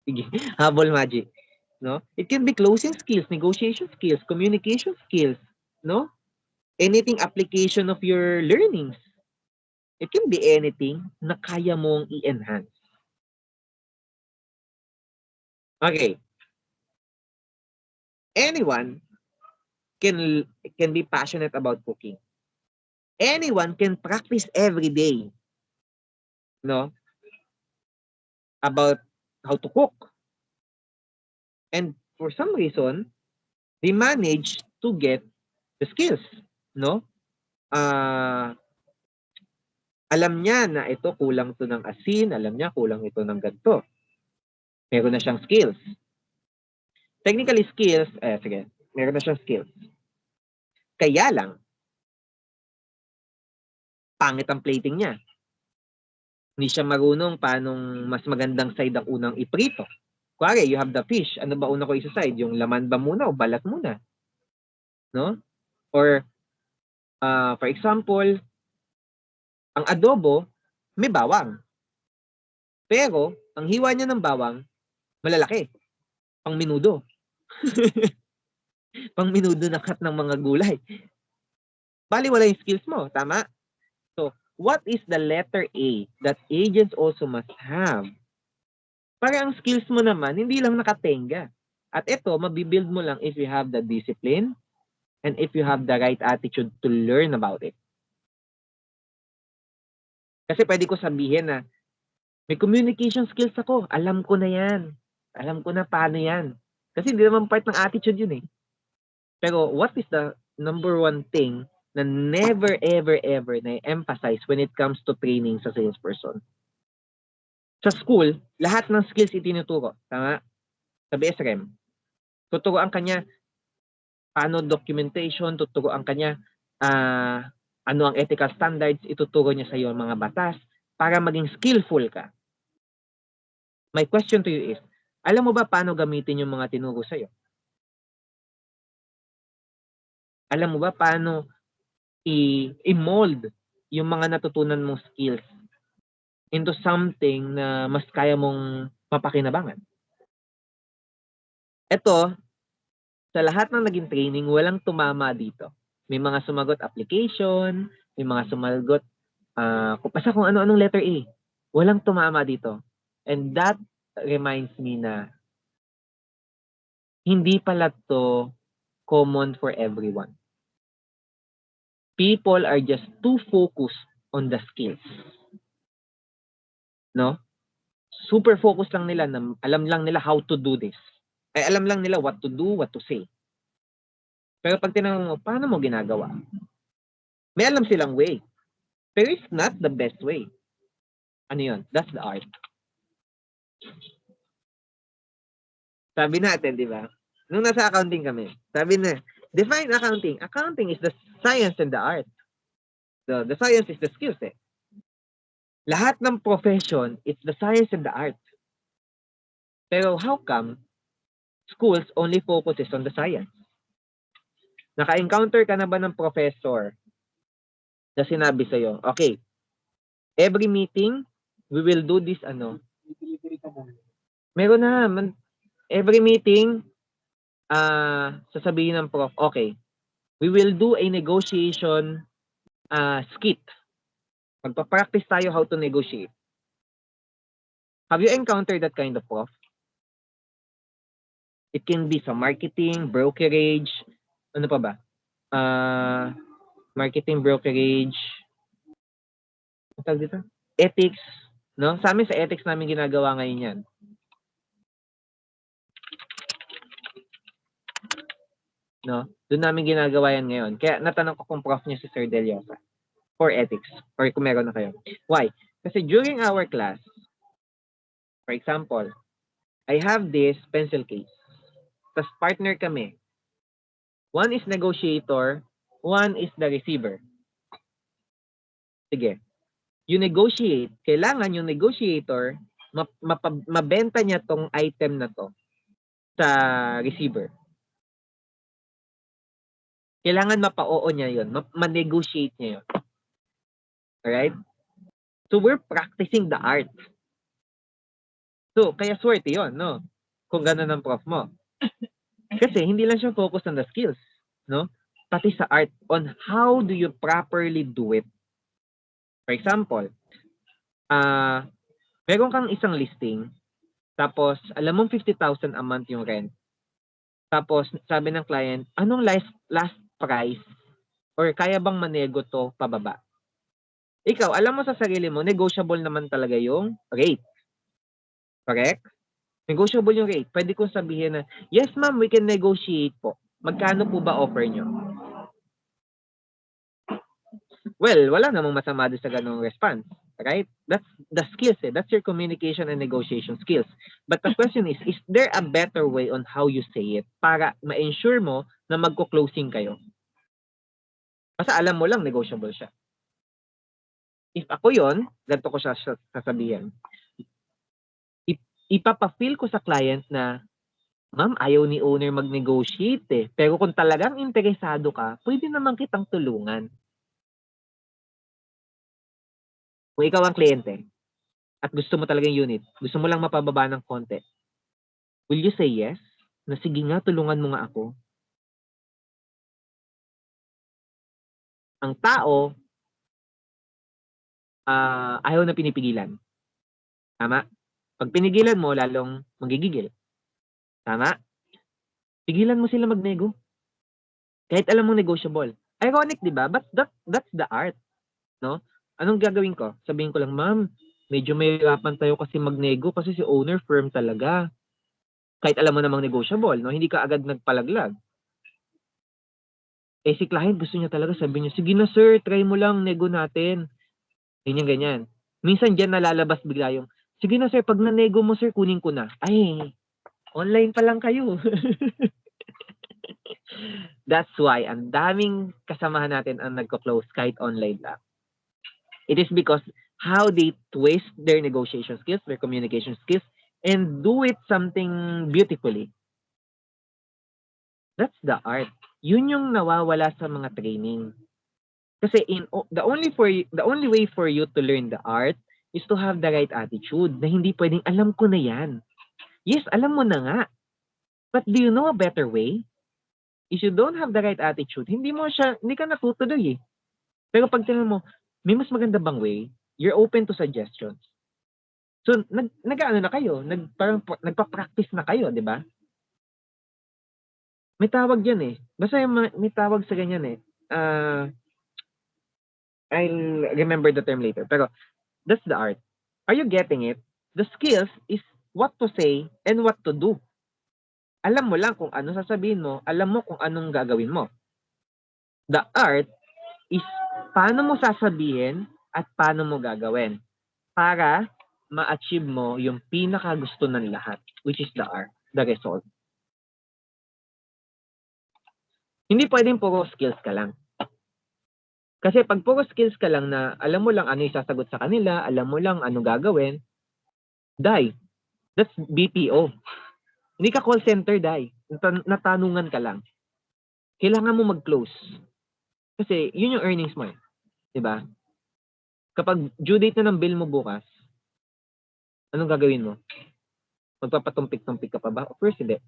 sige, habol magic, no? It can be closing skills, negotiation skills, communication skills, no? Anything application of your learnings. It can be anything na kaya mong i-enhance. Okay. Anyone can be passionate about cooking. Anyone can practice every day, no? About how to cook. And for some reason, they manage to get the skills, no? Alam niya na ito kulang to ng asin, alam niya kulang ito ng ganito. Meron na siyang skills. Technically skills, sige, meron na siyang skills. Kaya lang, pangit ang plating niya. Hindi siya marunong paanong mas magandang side ang unang iprito. Kuwari, you have the fish. Ano ba una ko isa-side? Yung laman ba muna o balat muna? No? Or, for example, ang adobo, may bawang. Pero, ang hiwa niya ng bawang, malalaki. Pang minudo. Pang minudo na cut ng mga gulay. Bali, wala yung skills mo. Tama? So, what is the letter A that agents also must have? Para ang skills mo naman, hindi lang nakatenga. At ito, mabibuild mo lang if you have the discipline and if you have the right attitude to learn about it. Kasi pwede ko sabihin na, may communication skills ako. Alam ko na yan. Alam ko na paano yan. Kasi hindi naman part ng attitude yun eh. Pero what is the number one thing na never, ever, ever na-emphasize when it comes to training sa salesperson? Sa school, lahat ng skills itinuturo. Tama? Sa BSRM. Tuturuan kanya paano documentation, tuturuan kanya ano ang ethical standards, ituturo niya sa iyo ang mga batas para maging skillful ka. My question to you is, alam mo ba paano gamitin yung mga tinuro sa iyo? Alam mo ba paano i-mold yung mga natutunan mong skills into something na mas kaya mong mapakinabangan? Ito, sa lahat ng naging training, walang tumama dito. May mga sumagot application, may mga sumagot basta kung ano-anong letter A. Walang tumama dito. And that reminds me na hindi pala to common for everyone. People are just too focused on the skills. No? Super focused lang nila na alam lang nila how to do this. Ay alam lang nila what to do, what to say. Pero pag tinanong mo, paano mo ginagawa? May alam silang way. Pero it's not the best way. Ano yun? That's the art. Sabi natin, di ba? Nung nasa accounting kami, sabi na, define accounting. Accounting is the science and the art. The science is the skills eh. Lahat ng profession, it's the science and the art. Pero how come schools only focuses on the science? Naka-encounter ka na ba ng professor na sinabi sa'yo, okay, every meeting, we will do this ano? Meron na. Every meeting, sasabihin ng prof, okay, we will do a negotiation skit. Magpa-practice tayo how to negotiate. Have you encountered that kind of prof? It can be sa marketing, brokerage, ano pa ba? Marketing, brokerage, ano tawag dito? Ethics, no? Sa amin sa ethics namin ginagawa ngayon yan. No? Doon namin ginagawa yan ngayon. Kaya natanong ko kung prof niyo si Sir Deliosa for ethics or kung meron na kayo. Why? Kasi during our class, for example, I have this pencil case. Tapos partner kami. One is negotiator, one is the receiver. Sige. You negotiate. Kailangan yung negotiator, mabenta niya tong item na to sa receiver. Kailangan mapa-oo niya yun. Ma-negotiate niya yun. Alright? So, we're practicing the art. So, kaya swerte yun, no? Kung gano'n ang prof mo. Kasi hindi lang siya focus on the skills, no? Pati sa art, on how do you properly do it. For example, meron kang isang listing, tapos alam mong 50,000 a month yung rent. Tapos sabi ng client, anong last price or kaya bang manego to pababa? Ikaw, alam mo sa sarili mo, negotiable naman talaga yung rate. Correct? Negotiable yung rate. Pwede kong sabihin na, yes ma'am, we can negotiate po. Magkano po ba offer nyo? Well, wala namang masama doon sa ganung response. Right? That's the skills. That's your communication and negotiation skills. But the question is there a better way on how you say it para ma-ensure mo na magko-closing kayo? Kasi alam mo lang, negotiable siya. If ako yon, ganito ko siya sasabihin. Ipapa-feel ko sa client na, ma'am, ayaw ni owner mag-negotiate eh. Pero kung talagang interesado ka, pwede naman kitang tulungan. Kung ikaw ang kliyente at gusto mo talagang unit, gusto mo lang mapababa ng konti, will you say yes? Na sige nga, tulungan mo nga ako. Ang tao, ayaw na pinipigilan. Tama? Pag pinigilan mo, lalong magigigil. Tama? Pigilan mo sila magnego. Kahit alam mong negotiable. Ironic, di ba? But that's the art. No? Anong gagawin ko? Sabihin ko lang, ma'am, medyo may hirapan tayo kasi magnego kasi si owner firm talaga. Kahit alam mo namang negotiable, no? Hindi ka agad nagpalaglag. Eh si client gusto niya talaga, sabi niya, sige na sir, try mo lang, nego natin. Ganyan. Minsan dyan nalalabas bigla yung, sige na sir, pag na-nego mo sir, kunin ko na. Ay, online pa lang kayo. That's why ang daming kasamahan natin ang nagko-close kahit online lang. It is because how they twist their negotiation skills, their communication skills, and do it something beautifully. That's the art. Yun yung nawawala sa mga training. Kasi the only way for you to learn the art is to have the right attitude na hindi pwedeng alam ko na yan. Yes, alam mo na nga. But do you know a better way? If you don't have the right attitude, hindi ka natutuloy eh. Pero pag tinanong mo, may mas maganda bang way? You're open to suggestions. So, nag-ano na kayo? Nagpa-practice na kayo, di ba? May tawag yan eh. Basta may tawag sa ganyan eh. I'll remember the term later. Pero, that's the art. Are you getting it? The skills is what to say and what to do. Alam mo lang kung ano sasabihin mo, alam mo kung anong gagawin mo. The art is paano mo sasabihin at paano mo gagawin para ma-achieve mo yung pinaka-gusto ng lahat, which is the art, the result. Hindi pwedeng puro skills ka lang. Kasi pag puro skills ka lang na alam mo lang ano yung sasagot sa kanila, alam mo lang ano gagawin, die. That's BPO. Hindi ka call center, die. Natanungan ka lang. Kailangan mo mag-close. Kasi yun yung earnings mo eh. Diba? Kapag due date na ng bill mo bukas, anong gagawin mo? Magpapatumpik-tumpik ka pa ba? Of course, hindi.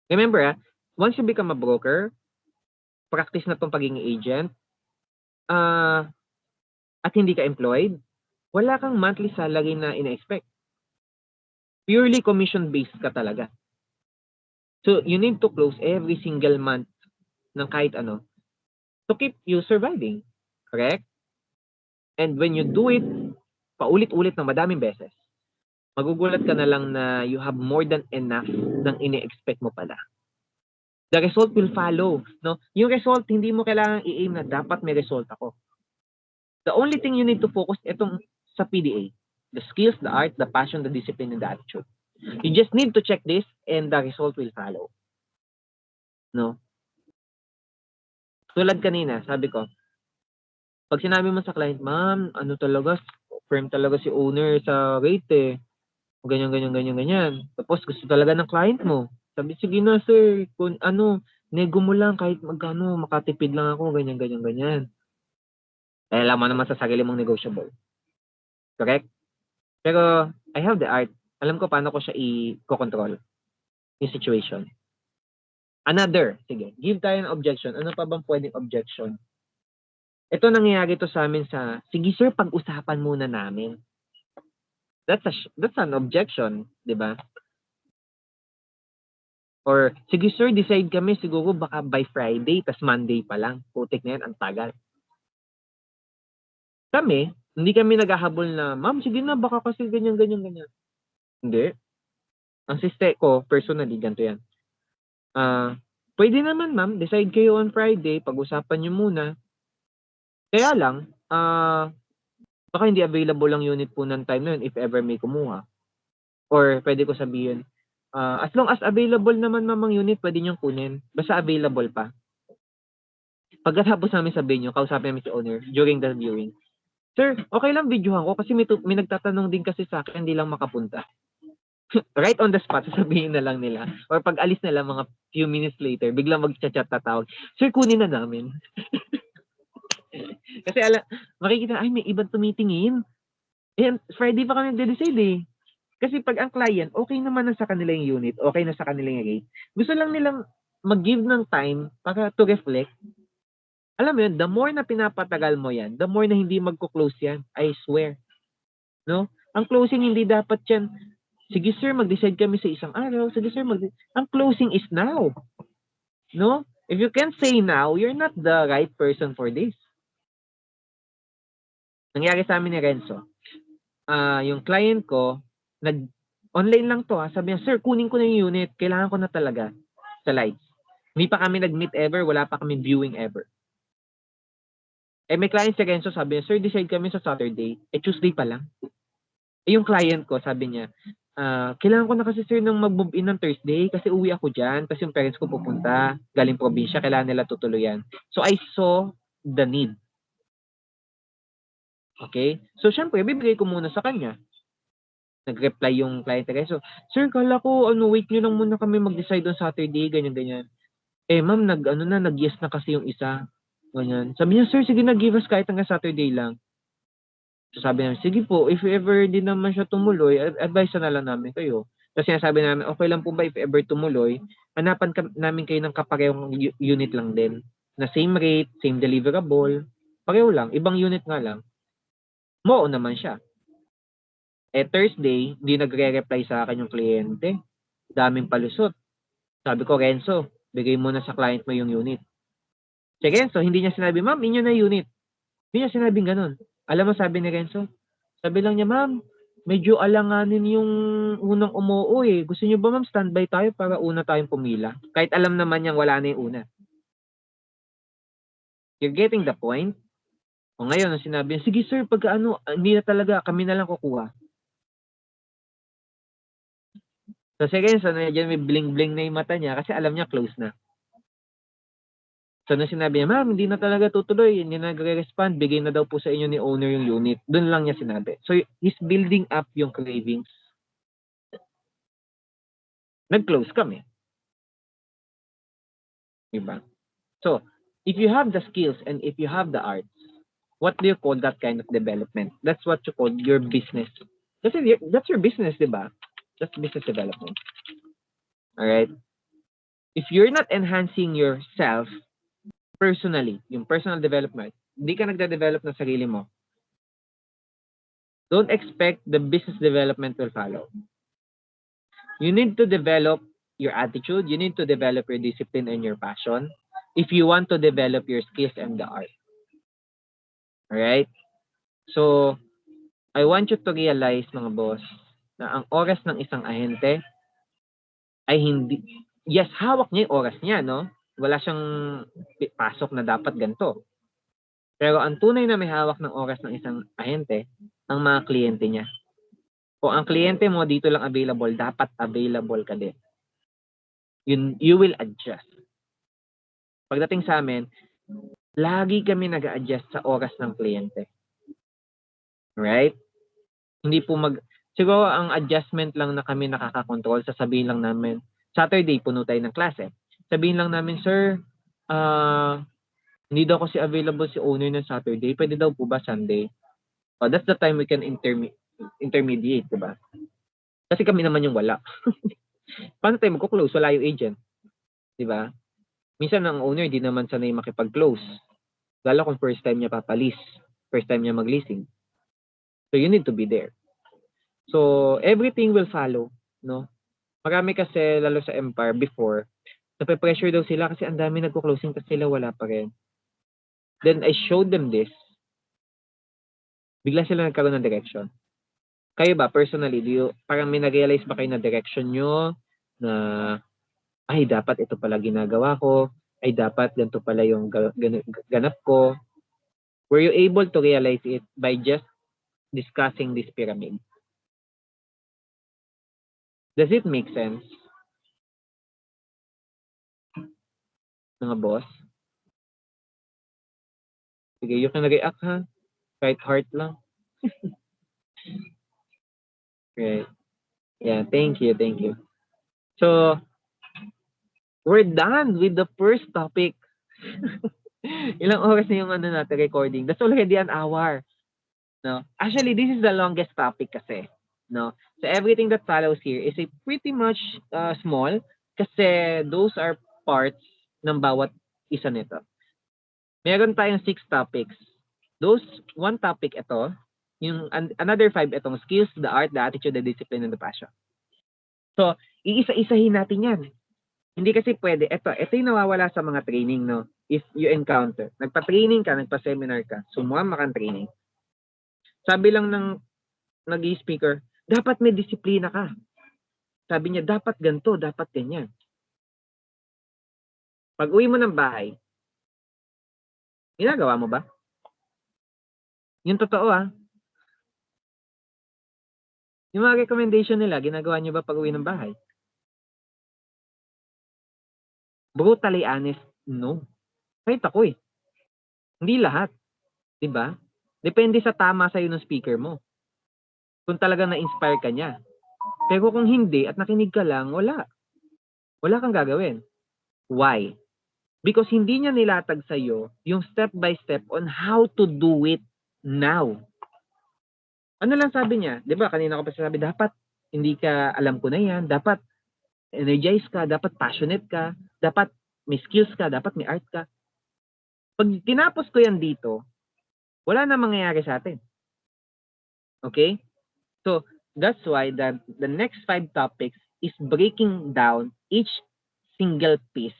Remember, once you become a broker, practice na tong pagiging agent, at hindi ka employed, wala kang monthly salary na ina-expect. Purely commission-based ka talaga. So, you need to close every single month ng kahit ano to keep you surviving. Correct? And when you do it, paulit-ulit ng madaming beses, magugulat ka na lang na you have more than enough ng ini-expect mo pala. The result will follow. No? Yung result, hindi mo kailangan i-aim na dapat may result ako. The only thing you need to focus itong sa PDA. The skills, the art, the passion, the discipline, and the attitude. You just need to check this and the result will follow. No? Tulad kanina, sabi ko, pag sinabi mo sa client, ma'am, ano talaga, firm talaga si owner sa rate eh. Ganyan, ganyan, ganyan, ganyan. Tapos gusto talaga ng client mo. Sabi, sige na sir, kung ano, nego mo lang kahit magkano, makatipid lang ako, ganyan, ganyan, ganyan. Eh, alam mo naman sa sarili mong negotiable. Correct? Pero, I have the art. Alam ko paano ko siya i-control. Yung situation. Another, sige, give tayo ng objection. Ano pa bang pwedeng objection? Ito nangyayari to sa amin sa, sige sir, pag-usapan muna namin. That's an objection, di ba? Or, sige sir, decide kami siguro baka by Friday, tas Monday pa lang. Putik na yan, ang tagal. Kami, hindi kami naghahabol na, ma'am, sige na, baka kasi ganyan, ganyan, ganyan. Hindi. Ang siste ko, personally, ganito yan. Pwede naman ma'am, decide kayo on Friday, pag-usapan nyo muna. Kaya lang, baka hindi available ang unit po ng time na yun if ever may kumuha. Or pwede ko sabihin, as long as available naman ma'am ang unit, pwede nyo kunin. Basta available pa. Pagkatapos namin sabihin nyo, kausapin namin si owner during the viewing. Sir, okay lang videohan ko kasi may nagtatanong din kasi sa akin, hindi lang makapunta. Right on the spot, sasabihin na lang nila. Or pag alis na lang mga few minutes later, biglang mag-chat tatawag. Sir, kunin na namin. Kasi makikita, ay may ibang tumitingin. And Friday pa kami nagde-decide eh. Kasi pag ang client, okay naman na sa kanila yung unit, okay na sa kanila yung rate. Gusto lang nilang mag-give ng time para to reflect. Alam mo yun, the more na pinapatagal mo yan, the more na hindi magko-close yan. I swear. No? Ang closing hindi dapat yan, sige sir, mag-decide kami sa isang araw. Sige sir, ang closing is now. No? If you can't say now, you're not the right person for this. Nangyari sa amin ni Renzo. Yung client ko, online lang to sabi niya, sir, kunin ko na yung unit. Kailangan ko na talaga sa lights. Hindi pa kami nag-meet ever, wala pa kami viewing ever. Eh, may client si Renzo, sabi niya, sir, decide kami sa Saturday. Eh, Tuesday pa lang. Eh, yung client ko, sabi niya, kailangan ko na kasi sir nang mag-move in ng Thursday kasi uwi ako dyan. Kasi yung parents ko pupunta, galing probinsya, kailangan nila tutuluyan. So, I saw the need. Okay? So, syempre, bibigay ko muna sa kanya. Nag-reply yung client ko. So, sir, kala ko, wait nyo lang muna kami mag-decide on Saturday, ganyan-ganyan. Eh, ma'am, nag-yes na kasi yung isa. Ganyan. Sabi niya, sir, sige na, give us kahit hanggang Saturday lang. So, sabi namin, sige po, if ever din naman siya tumuloy, advise na lang namin kayo. Kasi sinasabi namin, okay lang po ba if ever tumuloy, hanapan namin kayo ng kaparehong unit lang din. Na same rate, same deliverable, pareho lang, ibang unit nga lang. Moo naman siya. Eh, Thursday, hindi nagre-reply sa akin yung kliyente. Daming palusot. Sabi ko, Renzo, bigay mo na sa client mo yung unit. Si Renzo, hindi niya sinabi, ma'am, inyo na unit. Hindi niya sinabing ganun. Alam mo, sabi ni Renzo, sabi lang niya, ma'am, medyo alanganin yung unang umuo eh. Gusto niyo ba ma'am, standby tayo para una tayong pumila? Kahit alam naman niyang wala na yung una. You're getting the point? O ngayon, ang sinabi niya, sige sir, pag hindi na talaga, kami na lang kukuha. So, sige, so nandiyan may bling-bling na yung mata niya kasi alam niya close na. So, nung sinabi niya, ma'am, hindi na talaga tutuloy, hindi na nagre-respond, bigay na daw po sa inyo ni owner yung unit. Doon lang niya sinabi. So, he's building up yung cravings. Nag-close kami. Diba? So, if you have the skills and if you have the arts, what do you call that kind of development? That's what you call your business. That's your business, diba? That's business development. Alright? If you're not enhancing yourself personally, yung personal development, hindi ka nagde-develop ng sarili mo, don't expect the business development will follow. You need to develop your attitude. You need to develop your discipline and your passion if you want to develop your skills and the art. Alright? So, I want you to realize, mga boss, na ang oras ng isang ahente ay hindi yes, hawak niya yung oras niya, no? Wala siyang pasok na dapat ganito. Pero ang tunay na may hawak ng oras ng isang ahente, ang mga kliyente niya. Kung ang kliyente mo dito lang available, dapat available ka din. You will adjust. Pagdating sa amin, lagi kami nag-a-adjust sa oras ng kliyente. Right? Hindi po siguro ang adjustment lang na kami nakakakontrol, sasabihin lang namin, Saturday, puno tayo ng klase. Sabihin lang namin, sir, hindi daw kasi available si owner ng Saturday. Pwede daw po ba Sunday? That's the time we can intermediate, diba? Kasi kami naman yung wala. Paano tayo magko-close? Wala yung agent. Diba? Minsan ang owner di naman sanay makipag-close. Lalo kung first time niya papalis. First time niya mag-leasing. So you need to be there. So everything will follow. No? Marami kasi, lalo sa Empire before, nape-pressure daw sila kasi ang dami nagko-closing kasi sila wala pa rin. Then I showed them this. Bigla sila nagkaroon ng direction. Kayo ba, personally, parang may na-realize ba kayo na direction nyo na, ay, dapat ito pala ginagawa ko, ay, dapat ganito pala yung ganap ko? Were you able to realize it by just discussing this pyramid? Does it make sense? Mga boss? Sige, you can react ha. Kahit heart lang. Right. Yeah, thank you. So, we're done with the first topic. Ilang oras na yung natin recording? That's already an hour. No? Actually, this is the longest topic kasi. No? So, everything that follows here is a pretty much small kasi those are parts ng bawat isa nito. Meron tayong 6 topics. Those 1 topic ito, yung another 5 itong skills, the art, the attitude, the discipline, and the passion. So, iisa-isahin natin yan. Hindi kasi pwede. Ito yung nawawala sa mga training, no? If you encounter, nagpa-training ka, nagpa-seminar ka, sumama kang training. Sabi lang ng nag-i-speaker, dapat may disiplina ka. Sabi niya, dapat ganito, dapat ganyan. Pag uwi mo ng bahay, ginagawa mo ba? Yung totoo Yung mga recommendation nila, ginagawa niyo ba pag uwi ng bahay? Brutally honest, no. Kahit ako Hindi lahat. Diba? Depende sa tama sa'yo ng speaker mo. Kung talaga na-inspire ka niya. Pero kung hindi at nakinig ka lang, wala. Wala kang gagawin. Why? Because hindi niya nilatag sa'yo yung step by step on how to do it now. Ano lang sabi niya? Diba, kanina ko pa sabi, dapat hindi ka alam ko na yan. Dapat energize ka. Dapat passionate ka. Dapat may skills ka. Dapat may art ka. Pag tinapos ko yan dito, wala na mangyayari sa atin. Okay? So, that's why the next 5 topics is breaking down each single piece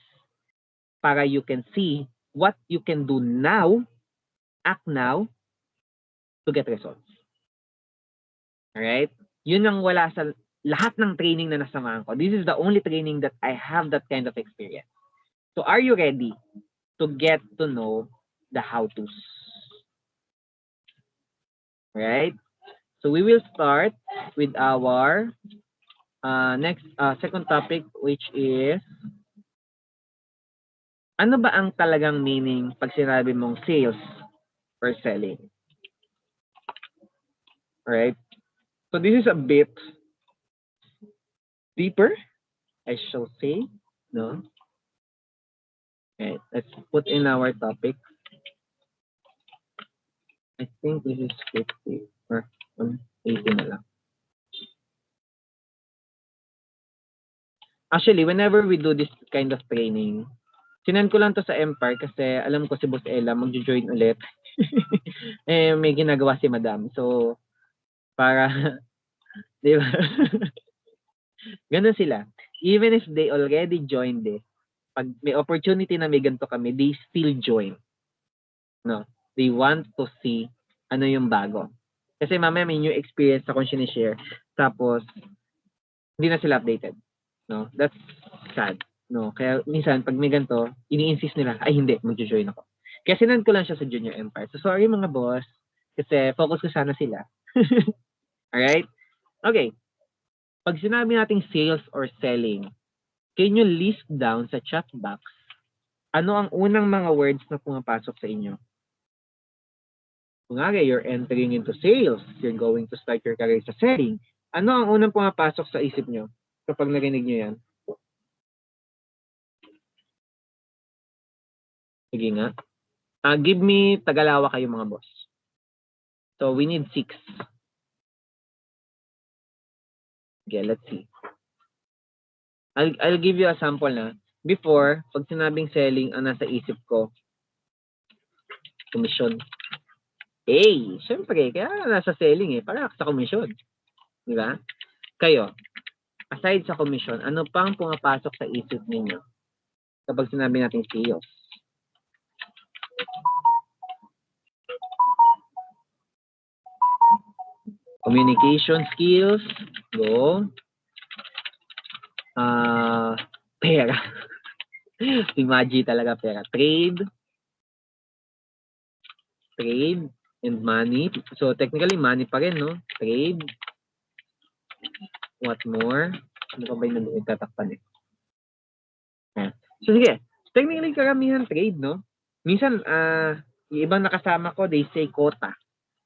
para you can see what you can do now, act now, to get results. Alright? Yun ang wala sa lahat ng training na nasamahan ko. This is the only training that I have that kind of experience. So, are you ready to get to know the how-tos? Right? So we will start with our next second topic, which is ano ba ang talagang meaning pag sinabi mong sales or selling? Alright? So this is a bit deeper, I shall say. No? Okay, let's put in our topic. I think this is 50 or 80 na lang. Actually, whenever we do this kind of training, sinend ko lang to sa Empire kasi alam ko si Boss Ella magjo-join ulit. May ginagawa si Madam. So, para, di ba? Ganun sila. Even if they already joined pag may opportunity na may ganito kami, they still join. No? They want to see ano yung bago. Kasi mamaya may new experience akong sinishare. Tapos, hindi na sila updated. No? That's sad. No, kaya minsan pag may ganito, ini-insist nila, ay hindi, magjo-join ako. Kaya sinend ko lang siya sa Junior Empire. So sorry mga boss, kasi focus ko sana sila. Alright? Okay. Pag sinabi nating sales or selling, can you list down sa chat box ano ang unang mga words na pumapasok sa inyo? Kunwari, you're entering into sales, you're going to start your career sa selling. Ano ang unang pumapasok sa isip nyo kapag narinig nyo yan? Sige nga. Give me Tagalawa kayo mga boss. So we need 6. Okay, let's see. I'll give you a sample na. Before, pag sinabing selling, ang nasa isip ko, commission. Syempre, kaya nasa selling para sa commission. Di ba? Kayo, aside sa commission, ano pang pumapasok sa isip ninyo kapag sinabi natin sales? Communication skills, go. Pera. Si Maggie talaga pera. Trade and money. So technically money pa rin, no? Trade. What more? Ano pa ba yung nagtatakpan So sige, technically karamihan trade, no? Minsan, yung ibang nakasama ko, they say quota.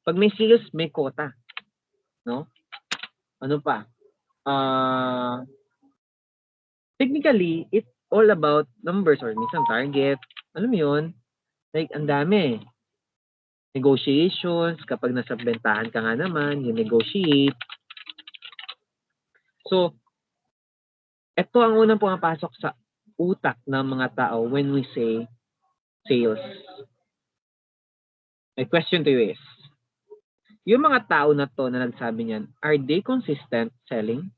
Pag may sales, may quota. No? Ano pa? Technically, it's all about numbers or minsan target. Alam mo yun? Like, ang dami. Negotiations, kapag nasa bentahan ka nga naman, you negotiate. So, ito ang unang pumapasok sa utak ng mga tao when we say sales. My question to you is, yung mga tao na to na nagsabi niyan, are they consistent selling?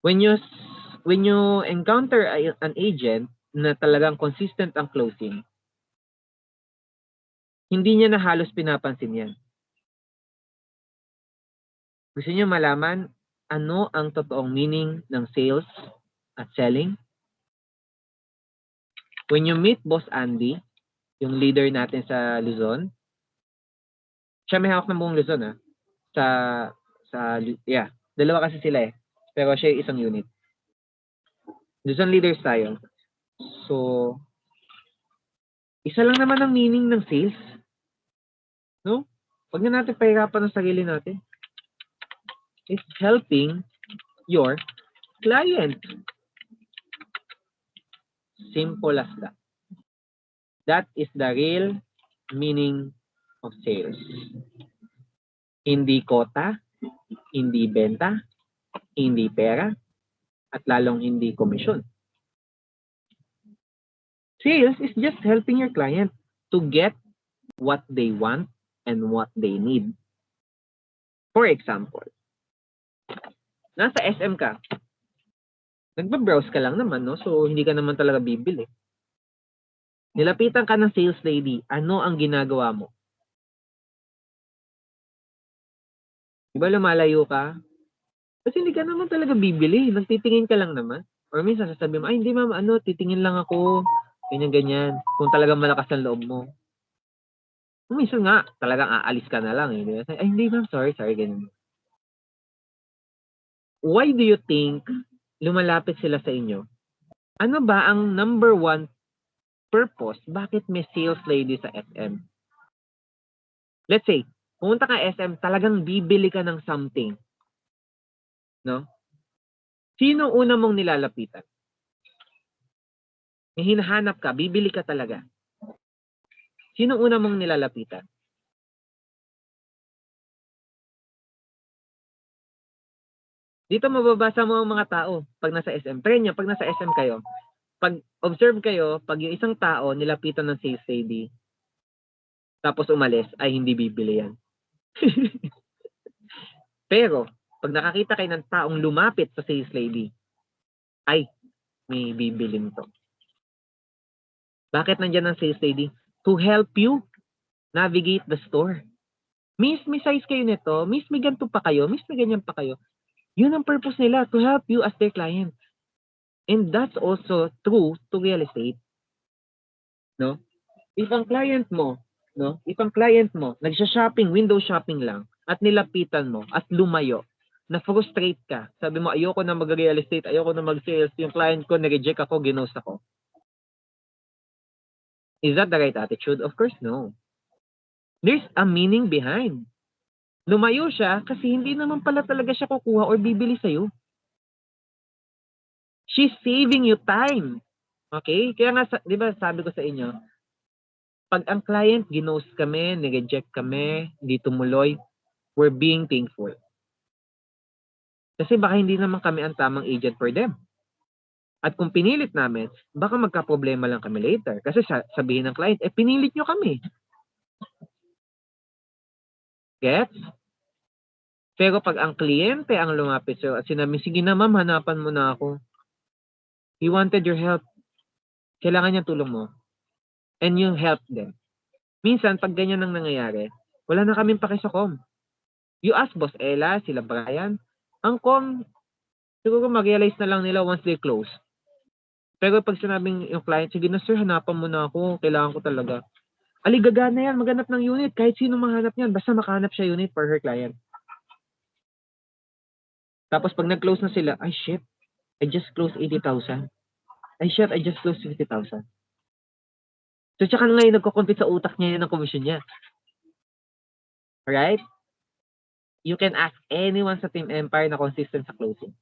When you encounter an agent na talagang consistent ang closing, hindi niya na halos pinapansin yan. Gusto niyo malaman ano ang totoong meaning ng sales at selling? When you meet Boss Andy, yung leader natin sa Luzon, siya may hawak ng buong Luzon dalawa kasi sila pero siya yung isang unit. Luzon leaders tayo. So, isa lang naman ang meaning ng sales. No? Pag na natin pahirapan ang sarili natin. It's helping your client. Simple as that. That is the real meaning of sales. Hindi kota, hindi benta, hindi pera, at lalong hindi komisyon. Sales is just helping your client to get what they want and what they need. For example, nasa SM ka, nagba-browse ka lang naman, no? So, hindi ka naman talaga bibili. Nilapitan ka ng sales lady, ano ang ginagawa mo? Diba lumalayo ka? Kasi hindi ka naman talaga bibili. Nagtitingin ka lang naman. Or minsan sasabihin mo, ay hindi ma'am, titingin lang ako. Ganyan-ganyan. Kung talagang malakas ang loob mo. Minsan nga, talagang aalis ka na lang. Ay hindi ma'am, sorry, ganyan. Why do you think lumalapit sila sa inyo? Ano ba ang number 1 purpose? Bakit may sales lady sa SM? Let's say, pumunta ka SM, talagang bibili ka ng something. No? Sino una mong nilalapitan? May hinahanap ka, bibili ka talaga. Sino una mong nilalapitan? Dito mababasa mo ang mga tao pag nasa SM. Pero nyo, pag nasa SM kayo, pag observe kayo, pag yung isang tao nilapitan ng sales lady, tapos umalis, ay hindi bibili yan. Pero, pag nakakita kayo ng taong lumapit sa sales lady, ay, may bibilin to. Bakit nandyan ang sales lady? To help you navigate the store. Miss, may size kayo nito. Miss, may ganito pa kayo. Miss, may ganyan pa kayo. Yun ang purpose nila, to help you as their client. And that's also true to real estate. No? If ang client mo, nagsha-shopping, window shopping lang, at nilapitan mo, at lumayo, na-frustrate ka, sabi mo, ayoko na mag-real estate, ayoko na mag-sales, yung client ko, na-reject ako, ginost ako. Is that the right attitude? Of course, no. There's a meaning behind. Lumayo siya kasi hindi naman pala talaga siya kukuha or bibili sa'yo. She's saving you time. Okay? Kaya nga, di ba sabi ko sa inyo, pag ang client ginost kami, nireject kami, hindi tumuloy, we're being thankful. Kasi baka hindi naman kami ang tamang agent for them. At kung pinilit namin, baka magka-problema lang kami later. Kasi sabihin ng client, pinilit nyo kami. Gets? Pero pag ang kliyente ang lumapit sa'yo at sinabi, sige na ma'am, hanapan mo na ako. He wanted your help. Kailangan niya tulong mo. And you help them. Minsan, pag ganyan ang nangyayari, wala na kaming paki sa com. You ask Boss Ella, sila Brian, ang com, siguro mag-realize na lang nila once they close. Pero pag sinabing yung client, sige na sir, hanapan mo na ako, kailangan ko talaga. Aligagana yan, maghanap ng unit, kahit sino mahanap yan, basta makahanap siya unit for her client. Tapos pag nag-close na sila, ay shit, I just closed 80,000. Ay shit, I just closed 50,000. So tsaka ngayon nagko-compute sa utak niya yun ang commission niya. Alright? You can ask anyone sa Team Empire na consistent sa closing.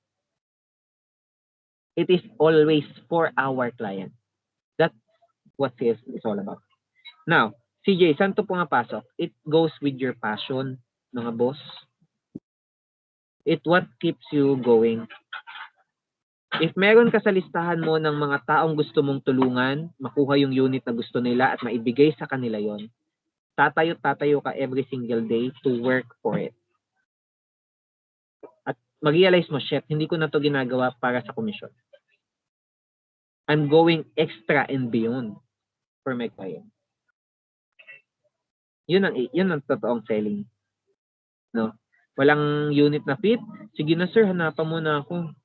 It is always for our client. That's what sales is all about. Now, CJ, saan to pumapasok? It goes with your passion, mga boss. It what keeps you going. If meron ka sa listahan mo ng mga taong gusto mong tulungan, makuha yung unit na gusto nila at maibigay sa kanila yon, tatayo ka every single day to work for it. At mag-realize mo, shit, hindi ko na to ginagawa para sa commission. I'm going extra and beyond for my client. Yun ang totoong selling. No? Walang unit na fit. Sige na sir, hanapan mo na ako.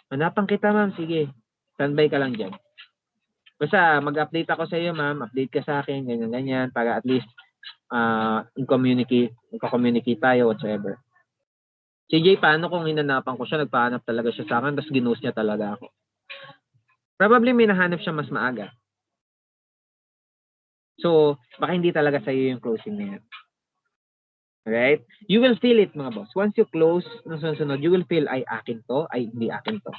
Hanapan kita ma'am, sige. Standby ka lang dyan. Basta mag-update ako sa iyo ma'am, update ka sa akin, ganyan, para at least magka-communicate tayo, whatsoever. CJ, paano kung hinanapan ko siya, nagpahanap talaga siya sa akin, tapos ginost niya talaga ako? Probably may nahanap siya mas maaga. So, baka hindi talaga sa iyo yung closing na yan. Alright? You will feel it, mga boss. Once you close, nung sunod, you will feel, ay, akin to, ay, hindi akin to.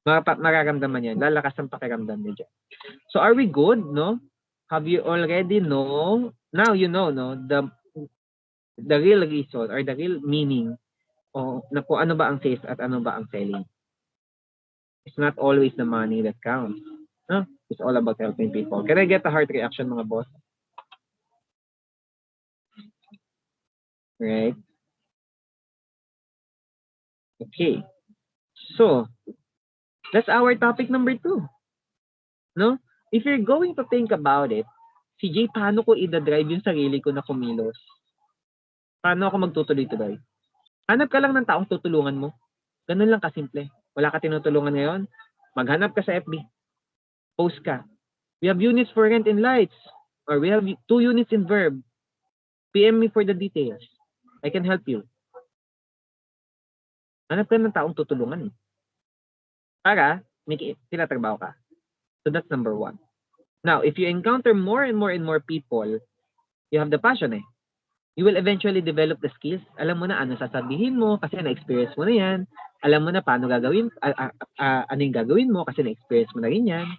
Mararamdaman yan. Lalakas ang pakiramdam niya dyan. So, are we good, no? Have you already know? Now you know, no? The real reason or the real meaning na kung ano ba ang sales at ano ba ang selling. It's not always the money that counts. No? It's all about helping people. Can I get a heart reaction, mga boss? Right? Okay. So, that's our topic number 2. No? If you're going to think about it, CJ, paano ko i-drive yung sarili ko na kumilos? Paano ako magtutuloy-tuloy? Hanap ka lang ng taong tutulungan mo. Ganun lang kasimple. Wala ka tinutulungan ngayon? Maghanap ka sa FB. Post ka. We have units for rent and lights. Or we have 2 units in Verb. PM me for the details. I can help you. Hanap ka ng taong tutulungan. Para may tinatrabaho ka. So that's number 1. Now, if you encounter more and more people, you have the passion You will eventually develop the skills. Alam mo na ano sasabihin mo kasi na-experience mo na yan. Alam mo na paano gagawin, ano yung gagawin mo kasi na-experience mo na rin yan.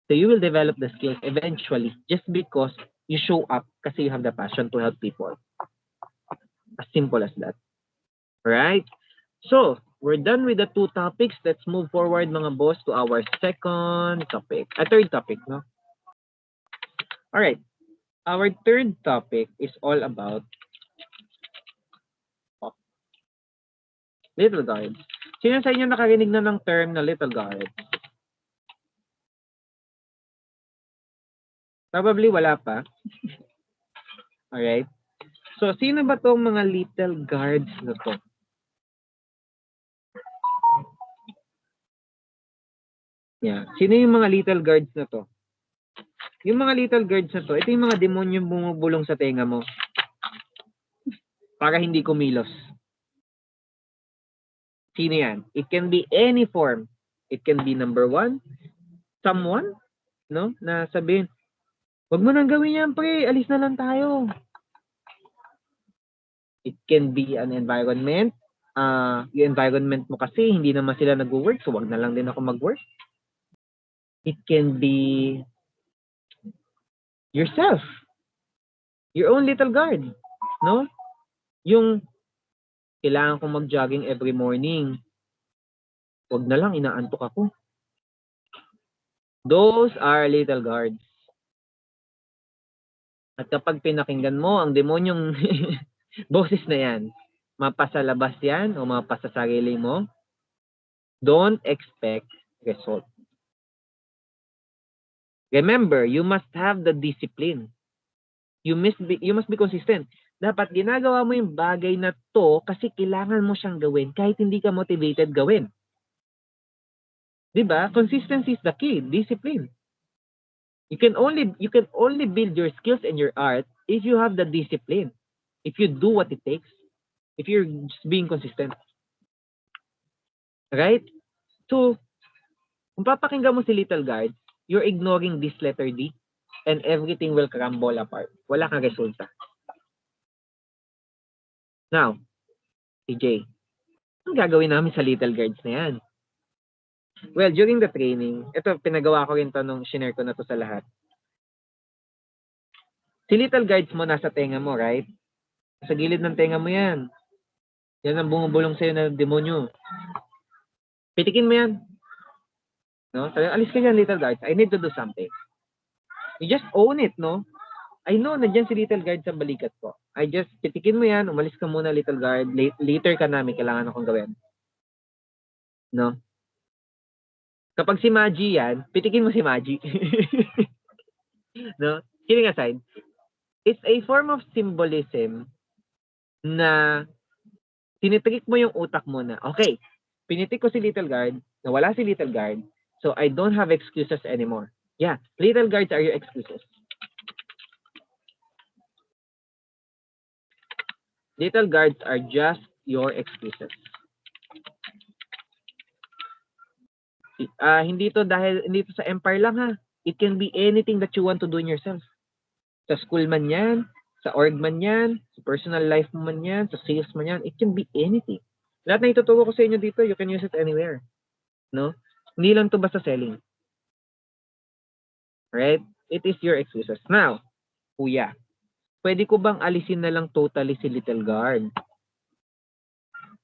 So you will develop the skills eventually just because you show up kasi you have the passion to help people. As simple as that. Alright? So, we're done with the 2 topics. Let's move forward, mga boss, to our second topic. Third topic, no? Alright. Our third topic is all about little guards. Sino sa inyo nakarinig na ng term na little guards? Probably wala pa. Alright. So, sino ba tong mga little guards na to? Yeah. Sino yung mga little guards na to? Yung mga little guards na to, ito yung mga demonyong bumubulong sa tenga mo para hindi kumilos. Sino yan? It can be any form. It can be number one, someone, no? Na sabihin, wag mo nang gawin yan, pre. Alis na lang tayo. It can be an environment. Yung environment mo kasi, hindi naman sila nag-work, so wag na lang din ako mag-work. It can be yourself. Your own little guard. No? Yung kailangan kong mag-jogging every morning. Wag na lang, inaantok ako. Those are little guards. At kapag pinakinggan mo ang demonyong boses na yan, mapasalabas yan o mapasasarili mo, don't expect result. Remember, you must have the discipline. You must be consistent. Dapat ginagawa mo yung bagay na to kasi kailangan mo siyang gawin kahit hindi ka motivated gawin. Diba? Consistency is the key. Discipline. You can only build your skills and your art if you have the discipline. If you do what it takes. If you're just being consistent. Right? So, kung papakinggan mo si Little Guard, you're ignoring this letter D and everything will crumble apart. Wala kang resulta. Now, CJ, ang gagawin namin sa Little Guards na yan? Well, during the training, ito, pinagawa ko rin to nung shinare ko na to sa lahat. Si Little Guards mo nasa tenga mo, right? Sa gilid ng tenga mo yan. Yan ang bumubulong sa'yo na demonyo. Pitikin mo yan. No? Sabi, alis ka dyan, Little Guards. I need to do something. You just own it, no? I know, nandiyan si Little Guard sa balikat ko. Pitikin mo yan, umalis ka muna, Little Guard. Later ka namin, kailangan akong gawin. No? Kapag si Magi yan, pitikin mo si Magi. No? Kidding aside, it's a form of symbolism na tinitrick mo yung utak mo na, okay, pinitik ko si Little Guard, nawala si Little Guard, so I don't have excuses anymore. Yeah, Little Guards are your excuses. Little Guards are just your excuses. Hindi to sa empire lang ha. It can be anything that you want to do in yourself. Sa school man yan, sa org man yan, sa personal life mo man yan, sa sales man yan, it can be anything. Lahat na ituturo ko sa inyo dito, you can use it anywhere. No? Hindi lang to basta selling. Right? It is your excuses. Now, kuya, pwede ko bang alisin na lang totally si Little Guard?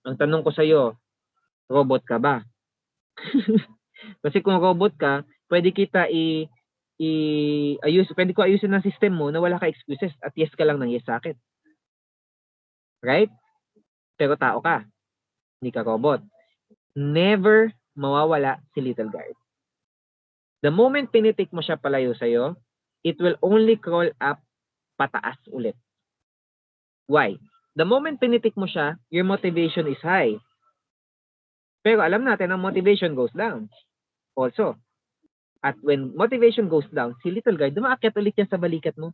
Ang tanong ko sa'yo, robot ka ba? Kasi kung robot ka, pwede kita pwede ko ayusin ng system mo na wala ka excuses at yes ka lang ng yes sa akin. Right? Pero tao ka. Hindi ka robot. Never mawawala si Little Guard. The moment pinitik mo siya palayo sa'yo, it will only crawl up pataas ulit. Why? The moment pinitik mo siya, your motivation is high. Pero alam natin ang motivation goes down. Also, at when motivation goes down, si Little Guard, dumaakyat ulit yan sa balikat mo.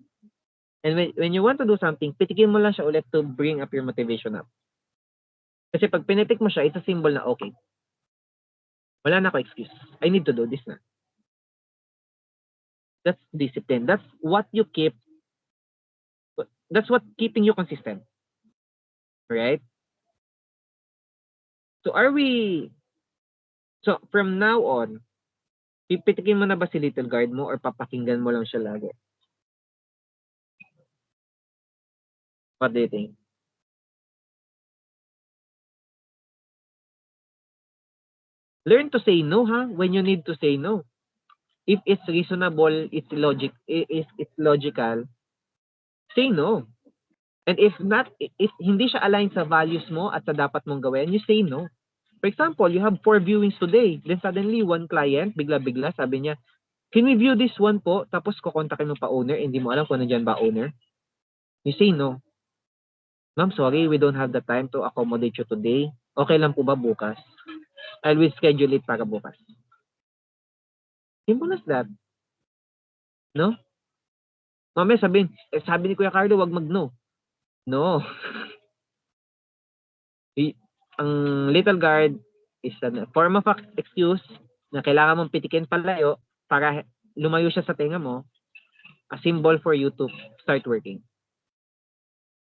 And when you want to do something, pitikin mo lang siya ulit to bring up your motivation up. Kasi pag pinitik mo siya, it's a symbol na okay. Wala na ako excuse. I need to do this na. That's discipline. That's what keeping you consistent. Right? So from now on, pipitikin mo na ba si Little Guard mo or papakinggan mo lang siya lagi? What do you think? Learn to say no, when you need to say no. If it's reasonable, it's logical, say no. And if hindi siya aligned sa values mo at sa dapat mong gawin, you say no. For example, you have 4 viewings today. Then suddenly, one client, bigla-bigla, sabi niya, can we view this one po? Tapos kukontakin mo pa owner, hindi mo alam kung nandiyan ba owner. You say no. Ma'am, sorry, we don't have the time to accommodate you today. Okay lang po ba bukas? I will schedule it para bukas. Simple as that. No? Mamaya sabihin, sabi ni Kuya Carlo, wag mag-no. No. Ang little guard is a form of excuse na kailangan mong pitikin palayo para lumayo siya sa tenga mo, a symbol for you to start working.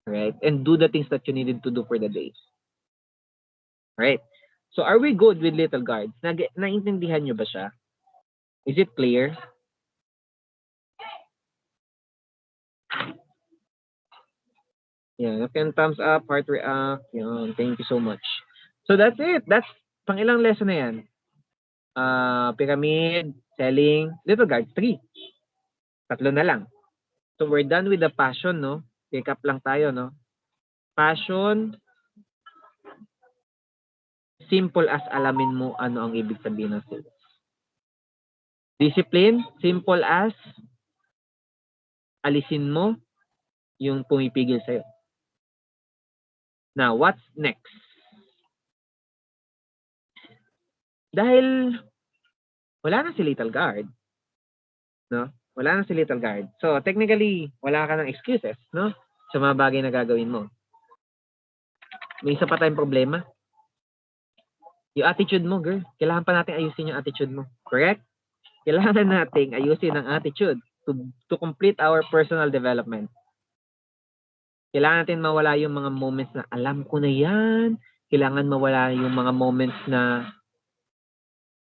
Right? And do the things that you needed to do for the day. Right? So are we good with little guards? Naintindihan nyo ba siya? Is it clear? Yeah, okay, thumbs up, heart react. Yan, thank you so much. So that's it. That's pang ilang lesson na yan? Pyramid, selling, little guard, 3. 3 na lang. So we're done with the passion, no? Pick up lang tayo, no? Passion, simple as alamin mo ano ang ibig sabihin ng sales. Discipline, simple as alisin mo yung pumipigil sa'yo. Now, what's next? Dahil wala na si little guard, no? Wala na si little guard. So, technically, wala ka ng excuses, no? Sa mga bagay na gagawin mo. May isa pa tayong problema. Yung attitude mo, girl. Kailangan pa natin ayusin yung attitude mo. Correct? Kailangan nating ayusin ang attitude to complete our personal development. Kailangan natin mawala yung mga moments na alam ko na yan. Kailangan mawala yung mga moments na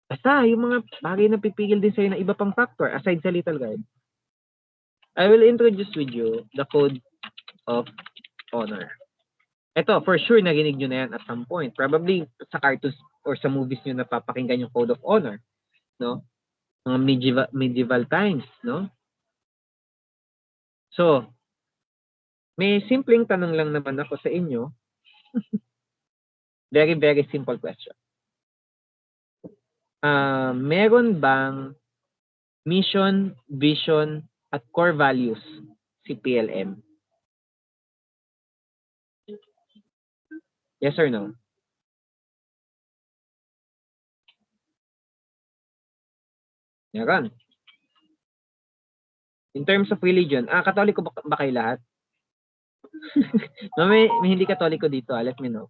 basta yung mga bagay na pipigil din sa'yo na iba pang factor aside sa little guard. I will introduce with you the code of honor. Ito, for sure, narinig nyo na yan at some point. Probably sa cartoons or sa movies nyo napapakinggan yung code of honor. No? Mga medieval times. No? So, may simpleng tanong lang naman ako sa inyo. Very, very simple question. Meron bang mission, vision, at core values si PLM? Yes or no? Meron. In terms of religion, Katoliko ba kayo lahat? No, may hindi Katoliko dito. Let me know.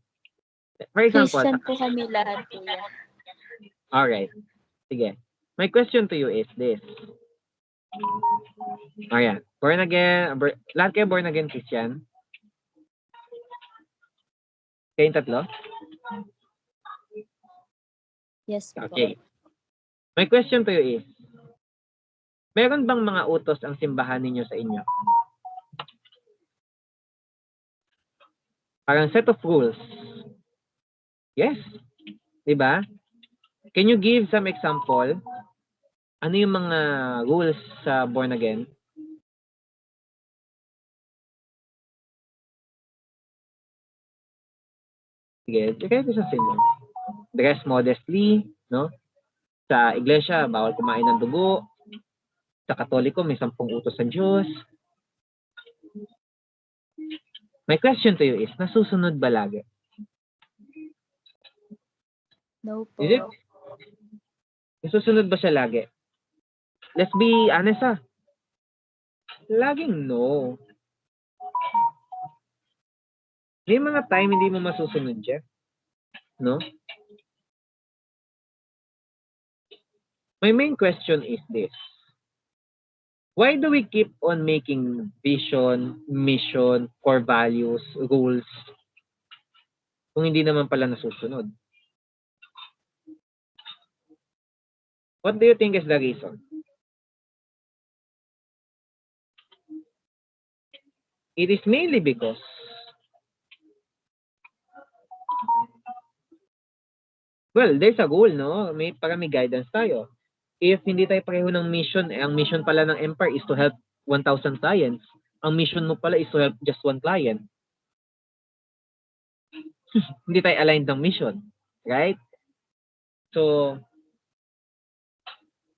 For example, Christian po kami lahat, kuya. alright. Sige. My question to you is this. Ayan. Born again, lahat kayo born again Christian? Kayong tatlo? Yes po. Okay. My question to you is, meron bang mga utos ang simbahan ninyo sa inyo? Parang set of rules. Yes. Diba? Can you give some example? Ano yung mga rules sa born again? Sige, kaya ito sa simple. Dress modestly, no? Sa iglesia, bawal kumain ng dugo. Sa Katoliko, may 10 utos sa Diyos. My question to you is, nasusunod ba lagi? No po. Is it? Nasusunod ba siya lagi? Let's be honest Laging no. May mga time hindi mo masusunod siya. No? My main question is this. Why do we keep on making vision, mission, core values, rules, kung hindi naman pala nasusunod? What do you think is the reason? It is mainly because there's a goal, no? Para may guidance tayo. If hindi tayo pareho ng mission, ang mission pala ng Empire is to help 1,000 clients. Ang mission mo pala is to help just 1 client. Hindi tayo aligned ng mission. Right? So,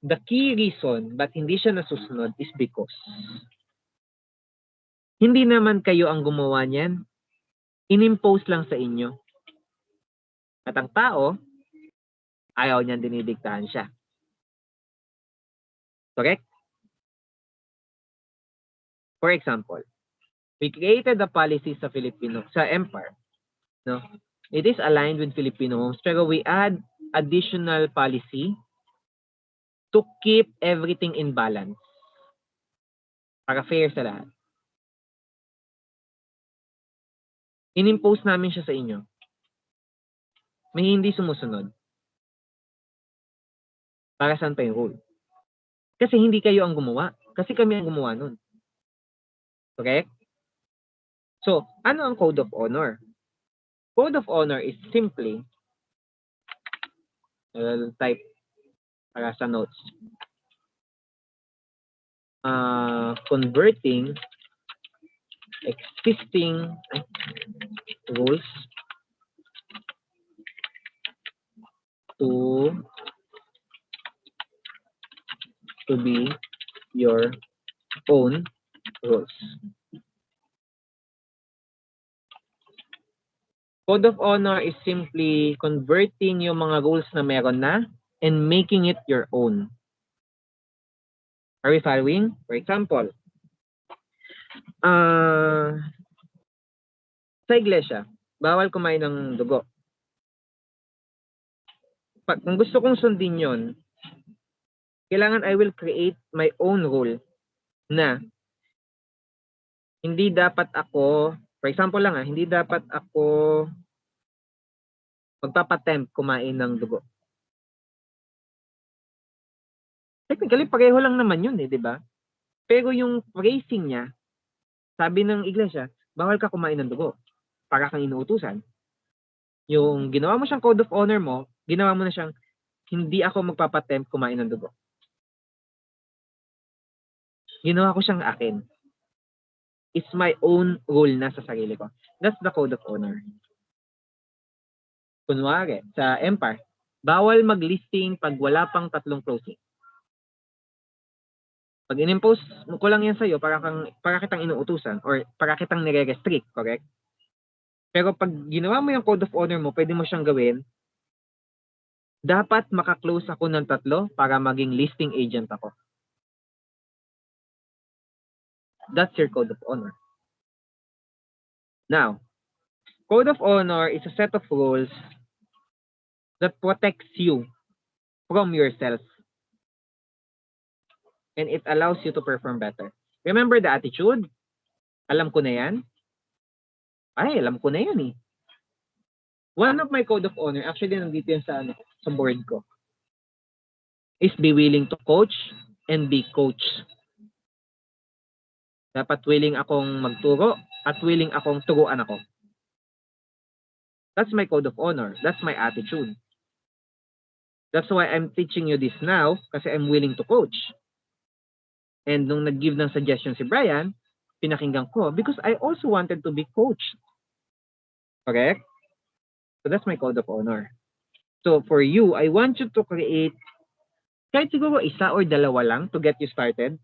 the key reason ba't hindi siya nasusunod is because hindi naman kayo ang gumawa niyan. inimpose lang sa inyo. At ang tao, ayaw niyan dinidiktahan siya. Correct? For example, we created a policy sa Empire. No? It is aligned with Filipino homes, pero we add additional policy to keep everything in balance. Para fair sa lahat. Inimpose namin siya sa inyo. May hindi sumusunod. Para saan pa yung rule? Kasi hindi kayo ang gumawa. Kasi kami ang gumawa nun. Correct? So, ano ang Code of Honor? Code of Honor is simply, I'll type para sa notes, converting existing rules to be your own rules. Code of Honor is simply converting yung mga rules na meron na and making it your own. Are we following? For example, sa iglesia, bawal kumain ng dugo. Kung gusto kong sundin yon, kailangan I will create my own rule na hindi dapat ako, for example lang hindi dapat ako magpapatempt kumain ng dugo. Technically, pareho lang naman yun di ba? Pero yung phrasing niya, sabi ng iglesia, bawal ka kumain ng dugo. Para kang inuutusan. Yung ginawa mo siyang Code of Honor mo, ginawa mo na siyang, hindi ako magpapatempt kumain ng dugo. Ginawa ko siyang akin. It's my own rule na sa sarili ko. That's the Code of Honor. Kunwari, sa Empire, bawal mag-listing pag wala pang 3 closing. Pag in-impose ko lang yan sa'yo, para kitang inuutusan or para kitang nire-restrict, correct? Pero pag ginawa mo yung Code of Honor mo, pwede mo siyang gawin, dapat makaklose ako ng 3 para maging listing agent ako. That's your Code of Honor. Now, Code of Honor is a set of rules that protects you from yourself. And it allows you to perform better. Remember the attitude? Alam ko na yan? Ay, alam ko na yan eh. One of my Code of Honor, actually nandito yan sa board ko, is be willing to coach and be coached. Dapat willing akong magturo at willing akong turuan ako. That's my Code of Honor. That's my attitude. That's why I'm teaching you this now, kasi I'm willing to coach. And nung nag-give ng suggestion si Brian, pinakinggan ko because I also wanted to be coached. Correct? So that's my Code of Honor. So for you, I want you to create kahit siguro 1 or 2 lang to get you started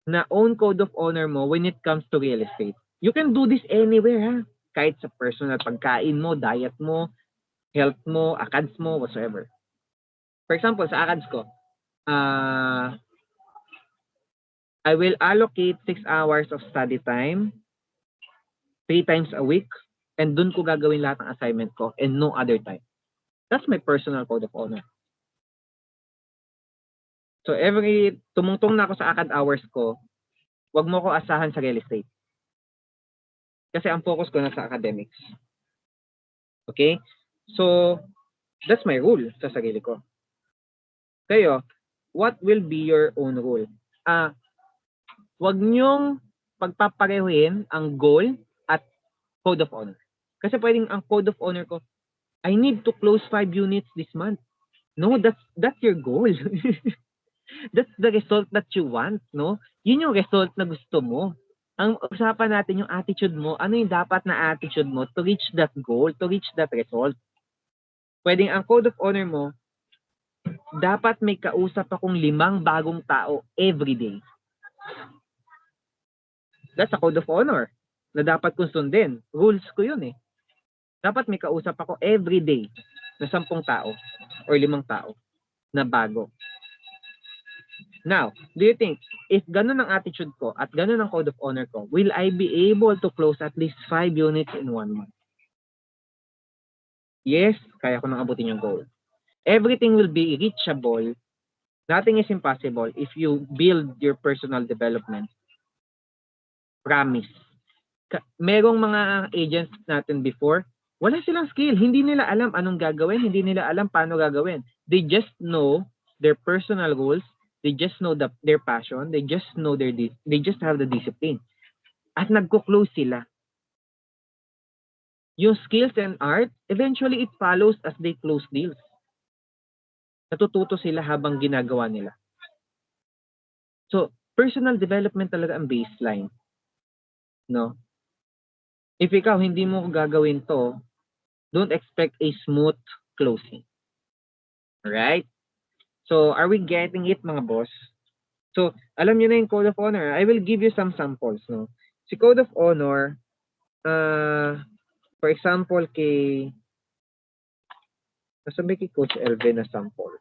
na own Code of Honor mo when it comes to real estate. You can do this anywhere ha. Kahit sa personal pagkain mo, diet mo, health mo, ACADS mo, whatsoever. For example, sa ACADS ko, I will allocate 6 hours of study time 3 times a week and dun ko gagawin lahat ng assignment ko and no other time. That's my personal Code of Honor. So tumungtong na ako sa ACAD hours ko, wag mo ko asahan sa real estate. Kasi ang focus ko na sa academics. Okay? So, that's my rule sa sarili ko. Kayo, what will be your own rule? Wag niyong pagpaparehuin ang goal at Code of Honor. Kasi pwedeng ang Code of Honor ko, I need to close 5 units this month. No, that's your goal. That's the result that you want, no? Yun yung result na gusto mo. Ang usapan natin yung attitude mo, ano yung dapat na attitude mo to reach that goal, to reach that result. Pwedeng ang Code of Honor mo, dapat may kausap akong 5 bagong tao every day. That's a Code of Honor. na dapat kong sundin. Rules ko yun eh. Dapat may kausap ako every day na 10 tao or 5 tao na bago. Now, do you think, if ganun ang attitude ko at ganun ang code of honor ko, will I be able to close at least 5 units in 1 month? Yes, kaya ko nang abutin yung goal. Everything will be reachable. Nothing is impossible if you build your personal development. Promise. Merong mga agents natin before, wala silang skill. Hindi nila alam anong gagawin. Hindi nila alam paano gagawin. They just know their personal goals. They just know their passion. They just know they just have the discipline. At nagko-close sila. Yung skills and art, eventually it follows as they close deals. Natututo sila habang ginagawa nila. So, personal development talaga ang baseline. No? If ikaw hindi mo gagawin to, don't expect a smooth closing. Alright? So, are we getting it, mga boss? So, alam niyo na yung Code of Honor. I will give you some samples. No? Si Code of Honor, for example, nasabi kay Coach Elvin na sample.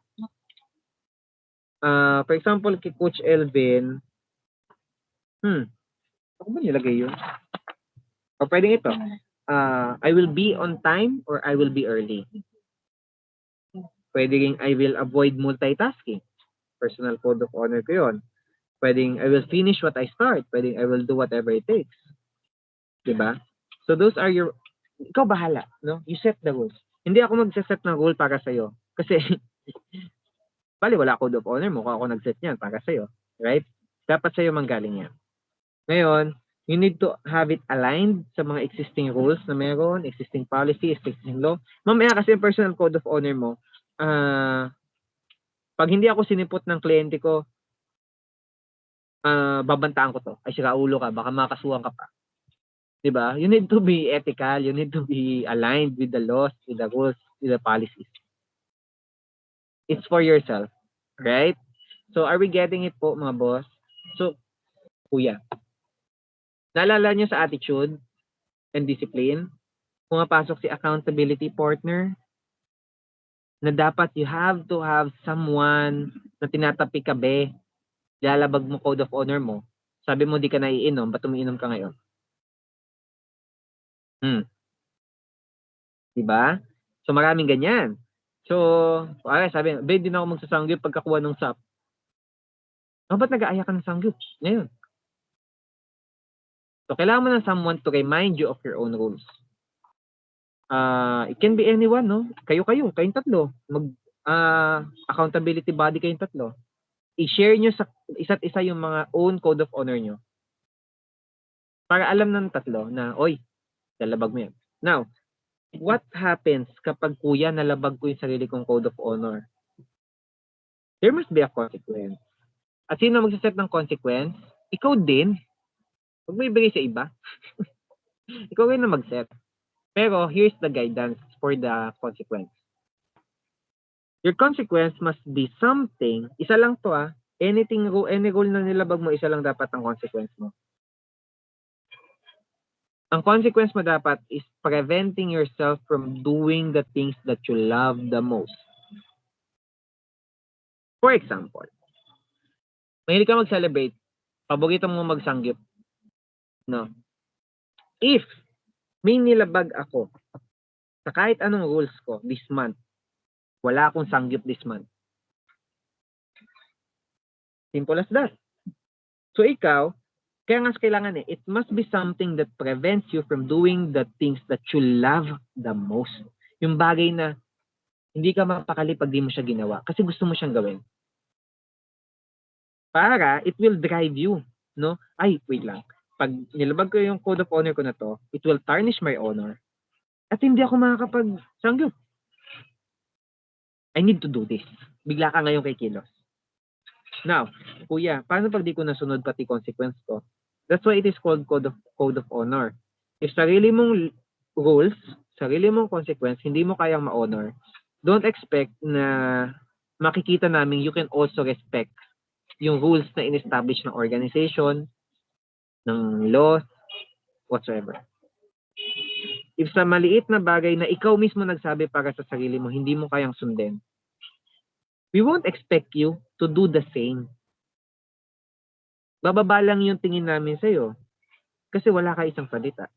For example, kay Coach Elvin, ako ba nilagay yun? O pwedeng ito. I will be on time or I will be early. Pwedeng I will avoid multitasking. Personal code of honor ko yun. Pwedeng I will finish what I start. Pwedeng I will do whatever it takes. Diba? So those are your, ikaw bahala. No? You set the goals. Hindi ako magsaset ng goal para sa'yo. Kasi, bali wala code of honor mo kung ako nag-set niyan para sa'yo. Right? Dapat sa'yo manggaling yan. Ngayon, you need to have it aligned sa mga existing rules na meron, existing policy, existing law. Mamaya kasi yung personal code of honor mo, pag hindi ako sinipot ng kliyente ko, babantaan ko to. Ay, sira ulo ka, baka makasuhan ka pa. Diba? You need to be ethical, you need to be aligned with the laws, with the rules, with the policies. It's for yourself. Right? So, are we getting it po, mga boss? So, kuya, naalala niyo sa attitude and discipline, pumapasok si accountability partner, na dapat you have to have someone na tinatapi ka be, lalabag mo code of honor mo. Sabi mo di ka naiinom, ba't umiinom ka ngayon? Diba? So maraming ganyan. So, sabi, be, di na ako magsasangyup pagkakuha ng SAP. Ba't nag-aaya ka ng sangyup ngayon? So, kailangan mo ng someone to remind you of your own rules. It can be anyone, no? Kayong tatlo. Accountability body kayong tatlo. I-share nyo sa isa't isa yung mga own code of honor nyo. Para alam ng tatlo na, oy, lalabag mo yan. Now, what happens kapag kuya nalabag ko yung sarili kong code of honor? There must be a consequence. At sino magsaset ng consequence? Ikaw din. Huwag mo ibigay sa iba. Ikaw rin na mag-set. Pero here's the guidance for the consequence. Your consequence must be something. Isa lang to any rule na nilabag mo, isa lang dapat ang consequence mo. Ang consequence mo dapat is preventing yourself from doing the things that you love the most. For example, mahilig ka mag-celebrate, paborito mo magsangyup. No? If may nilabag ako sa kahit anong rules ko this month, wala akong sangyup this month. Simple as that. So ikaw, kaya nga kailangan it must be something that prevents you from doing the things that you love the most. Yung bagay na hindi ka mapakali pag di mo siya ginawa kasi gusto mo siyang gawin. Para it will drive you, no? Ay, wait lang. Pag nilabag ko yung code of honor ko na to, it will tarnish my honor. At hindi ako makakapag-sangyup. I need to do this. Bigla ka ngayon kay kilos. Now, kuya, paano pag di ko nasunod pati consequence ko? That's why it is called code of honor. If sarili mong rules, sarili mong consequence, hindi mo kayang ma-honor, don't expect na makikita namin you can also respect yung rules na in-establish ng organization, ng laws, whatsoever. If sa maliit na bagay na ikaw mismo nagsabi para sa sarili mo, hindi mo kayang sundin, we won't expect you to do the same. Bababa lang yung tingin namin sa'yo kasi wala ka isang salita.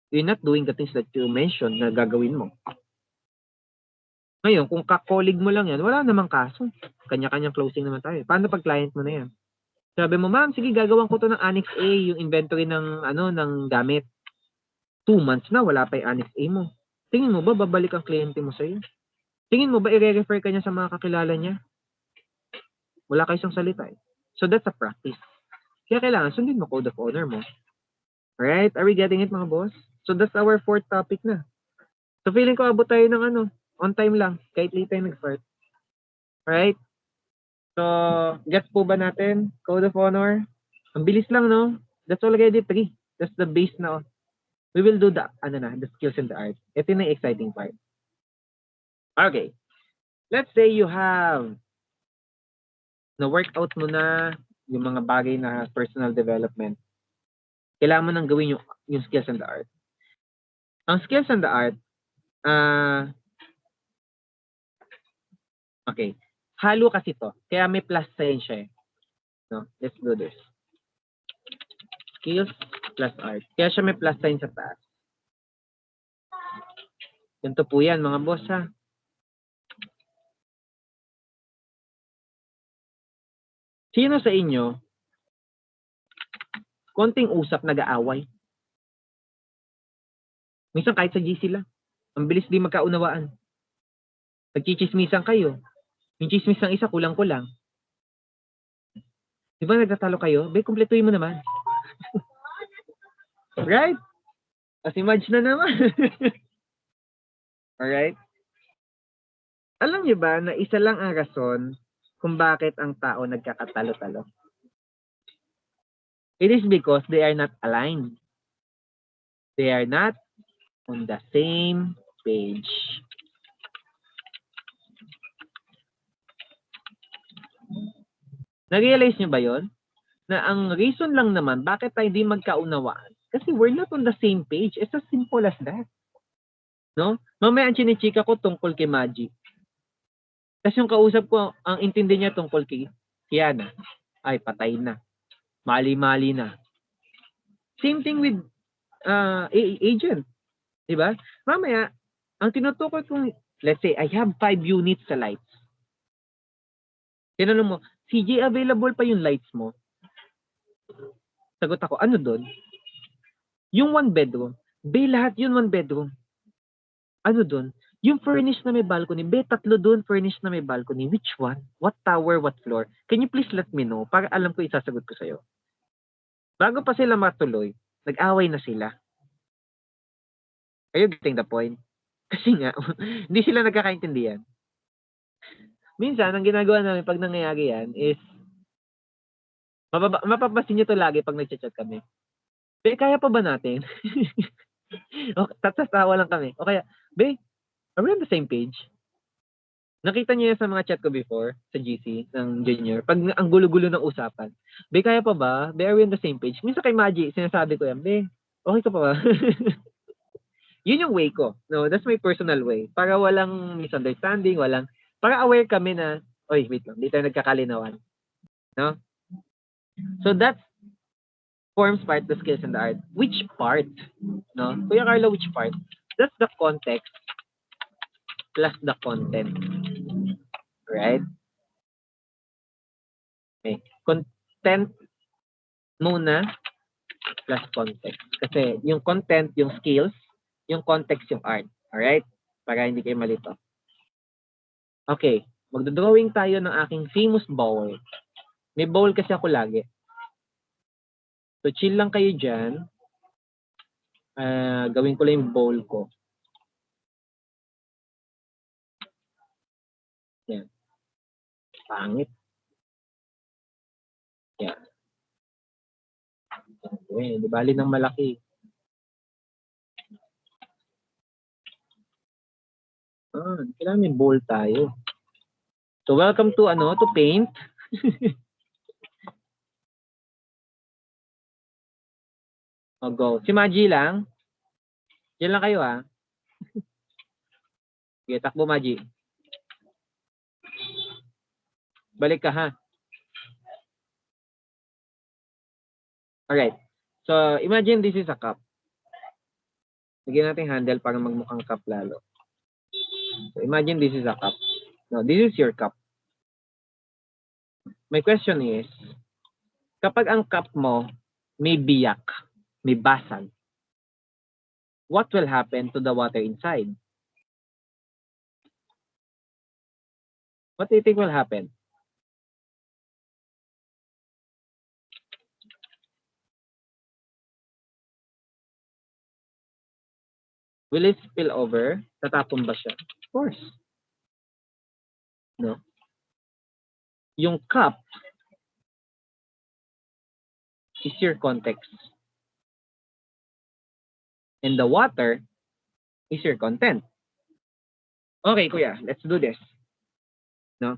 You're not doing the things that you mentioned na gagawin mo. Ngayon, kung ka-colleague mo lang yan, wala namang kaso. Kanya-kanyang closing naman tayo. Paano pag client mo na yan? Sabi mo, ma'am, sige, gagawan ko to ng Annex A, yung inventory ng, ng gamit. 2 months na, wala pa yung Annex A mo. Tingin mo ba, babalik ang kliyente mo sa'yo? Tingin mo ba, i-refer ka niya sa mga kakilala niya? Wala ka isang salita eh. So that's a practice. Kaya kailangan, sundin mo code of honor mo. Alright? Are we getting it, mga boss? So that's our 4th topic na. So feeling ko abot tayo ng on time lang, kahit late tayo nag-start. Alright? So, gets po ba natin? Code of honor? Ang bilis lang, no? That's already 3. That's the base na. We will do the skills and the art. Ito na yung exciting part. Okay. Let's say you have na-workout mo na yung mga bagay na personal development. Kailangan mo nang gawin yung skills and the art. Ang skills and the art, okay. Halo kasi to. Kaya may plus sign siya eh. No? Let's do this. Skills plus art. Kaya siya may plus sign sa taas. Ganito po yan, mga boss ha. Sino sa inyo, konting usap nag-aaway? Minsan kahit sa GC lang. Ang bilis di magkaunawaan. Nagchichismisan kayo. Yung chismis ng isa, kulang-kulang. Di ba nagtatalo kayo? Be, kumpletuhin mo naman. Right? Kasi match na naman. Alright? Alam niyo ba na isa lang ang rason kung bakit ang tao nagkakatalo-talo? It is because they are not aligned. They are not on the same page. Na-realize niyo ba yon? Na ang reason lang naman bakit tayo di magkaunawaan kasi we're not on the same page. It's as simple as that. No? Mamaya ang chinichika ko tungkol kay Magic. Tapos yung kausap ko, ang intindi niya tungkol kay Kiana. Ay, patay na. Mali-mali na. Same thing with agent. Diba? Mamaya, ang tinutukoy kong, let's say, I have 5 units sa lights. Tinanong mo, CJ, available pa yung lights mo? Sagot ako, ano doon? Yung 1 bedroom. Be, lahat yun 1 bedroom. Ano doon? Yung furnished na may balcony. Be, 3 doon furnished na may balcony. Which one? What tower? What floor? Can you please let me know? Para alam ko isasagot ko sa'yo. Bago pa sila matuloy, nag-away na sila. Are you getting the point? Kasi nga, hindi sila nagkakaintindihan. Minsan, ang ginagawa namin pag nangyayari yan is, mapapasin nyo to lagi pag nag-chat kami. Be, kaya pa ba natin? Tatawa lang kami. O kaya, be, are we on the same page? Nakita niyo yan sa mga chat ko before, sa GC, ng junior. Pag ang gulo-gulo ng usapan. Be, kaya pa ba? Be, are we on the same page? Minsan kay Maggie, sinasabi ko yan, be, okay ka pa ba? Yun yung way ko. No, that's my personal way. Para walang misunderstanding, para aware kami na, oy, wait lang, di tayo nagkakalinawan. No? So that forms part the skills and the art. Which part? No? Kuya Carlo, which part? That's the context plus the content. Right? Okay. Content muna plus context. Kasi yung content, yung skills, yung context, yung art. Alright? Para hindi kayo malito. Okay. Magdodrawing tayo ng aking famous bowl. May bowl kasi ako lagi. So, chill lang kayo dyan. Gawin ko lang yung bowl ko. Yan. Pangit. Yan. Okay. Di bali ng malaki. Kailangan may bowl tayo. So, welcome to, to paint. O, go. Si Maji lang. Diyan lang kayo, ha? Sige, takbo, Maji. Balik ka, ha? Alright. So, imagine this is a cup. Lagyan natin handle para magmukhang cup lalo. So, imagine this is a cup. No, this is your cup. My question is, kapag ang cup mo may biyak, may basag, what will happen to the water inside? What do you think will happen? Will it spill over? Tatapon ba siya? Of course. No? Yung cup is your context. And the water is your content. Okay, kuya, let's do this. No?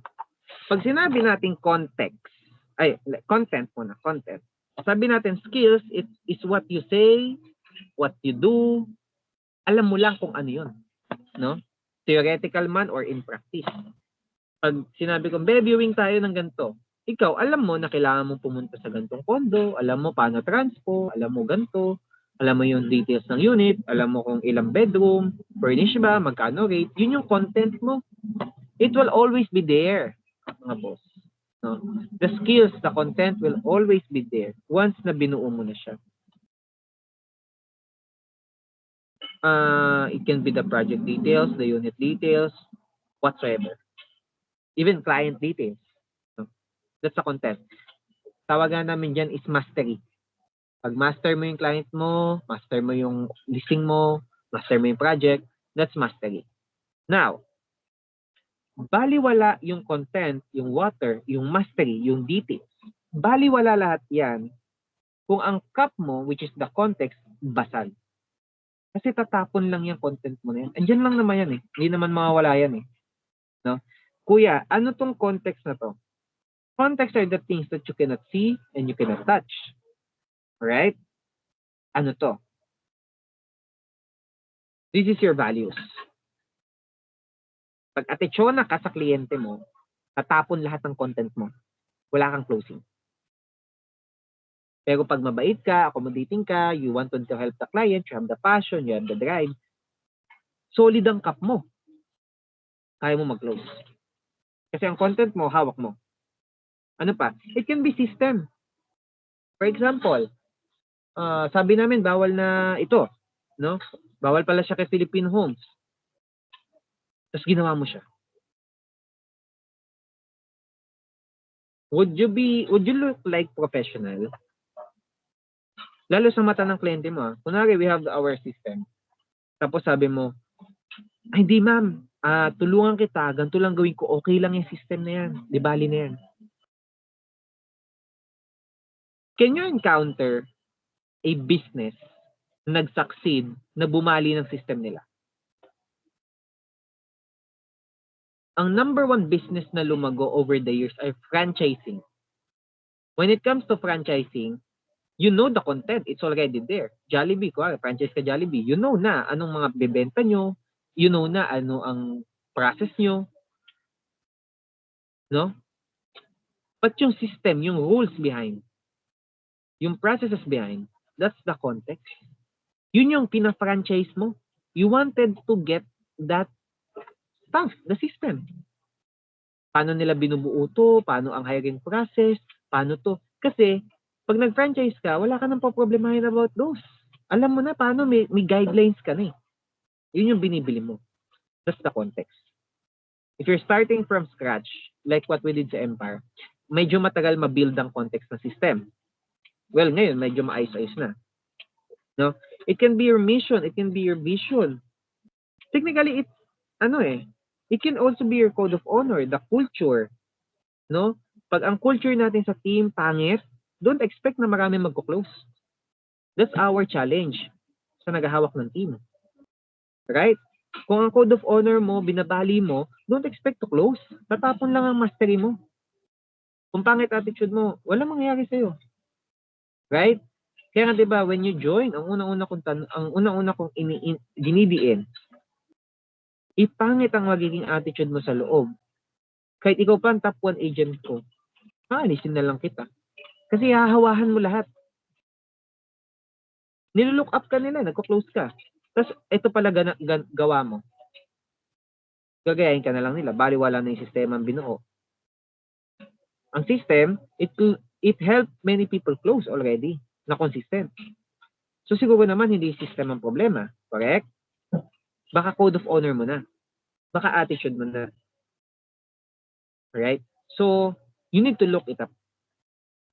Pag sinabi natin context, content muna, content. Sabi natin skills, it is what you say, what you do, alam mo lang kung ano yun. No? Theoretical man or in practice. Pag sinabi kong, viewing tayo ng ganito, ikaw, alam mo na kailangan mong pumunta sa gantong condo, alam mo paano transpo, alam mo ganito, alam mo yung details ng unit, alam mo kung ilang bedroom, furnish ba, magkano rate, yun yung content mo. It will always be there, mga boss. No? The skills, the content will always be there once na binuo mo na siya. It can be the project details, the unit details, whatsoever. Even client details. No? That's the content. Tawagan namin dyan is mastery. Pag master mo yung client mo, master mo yung listing mo, master mo yung project, that's mastery. Now, baliwala yung content, yung water, yung mastery, yung details. Baliwala lahat yan kung ang cup mo, which is the context, basag. Kasi tatapon lang yung content mo na yan. Andiyan lang naman yan eh. Hindi naman mawawala yan eh. No? Kuya, ano tong context na to? Context are the things that you cannot see and you cannot touch. Alright? Ano to? This is your values. Pag atensyon ka sa kliyente mo, tatapon lahat ng content mo. Wala kang closing. Pero pag mabait ka, accommodating ka, you want to help the client, you have the passion, you have the drive, solid ang cup mo. Kaya mo mag-close. Kasi ang content mo, hawak mo. Ano pa? It can be system. For example, sabi namin, bawal na ito. No? Bawal pala siya kay Philippine Homes. Tapos ginawa mo siya. Would you look like professional? Lalo sa mata ng kliyente mo. Kunwari, we have our system. Tapos sabi mo, ay di ma'am, tulungan kita, ganito lang gawin ko, okay lang yung system na yan. Di bali na yan. Can you encounter a business na nag-succeed na bumali ng system nila? Ang number one business na lumago over the years ay franchising. When it comes to franchising, you know the content. It's already there. Jollibee, franchise ka Jollibee. You know na anong mga bebenta nyo. You know na ano ang process nyo. No? But yung system, yung rules behind, yung processes behind, that's the context. Yun yung pina-franchise mo. You wanted to get that stuff, the system. Paano nila binubuo to? Paano ang hiring process? Paano to? Kasi, pag nag-franchise ka, wala ka nang problemahin about those. Alam mo na paano, may guidelines ka na eh. Yun yung binibili mo. That's the context. If you're starting from scratch, like what we did sa Empire, medyo matagal ma-build ang context ng system. Well, ngayon, medyo maayos-ayos na. No? It can be your mission. It can be your vision. Technically, it can also be your code of honor, the culture. No? Pag ang culture natin sa team pangit, don't expect na marami magko-close. That's our challenge sa naghahawak ng team. Right? Kung ang code of honor mo, binabali mo, don't expect to close. Tatapon lang ang mastery mo. Kung pangit attitude mo, walang mangyayari sa'yo. Right? Kaya nga 'di ba, when you join, ang unang-una kong dinidiin, ipangit ang magiging attitude mo sa loob. Kahit ikaw pa ang top 1 agent ko, aalisin na lang kita. Kasi hahawahan mo lahat. Nilook up ka nila, nagko-close ka. Tapos ito pala gawa mo. Gagayahin ka na lang nila, baliwala na yung sistema ang binuo. Ang system, it helped many people close already, na consistent. So siguro naman hindi system ang problema, correct? Baka code of honor mo na. Baka attitude mo na. Right? So, you need to look it up.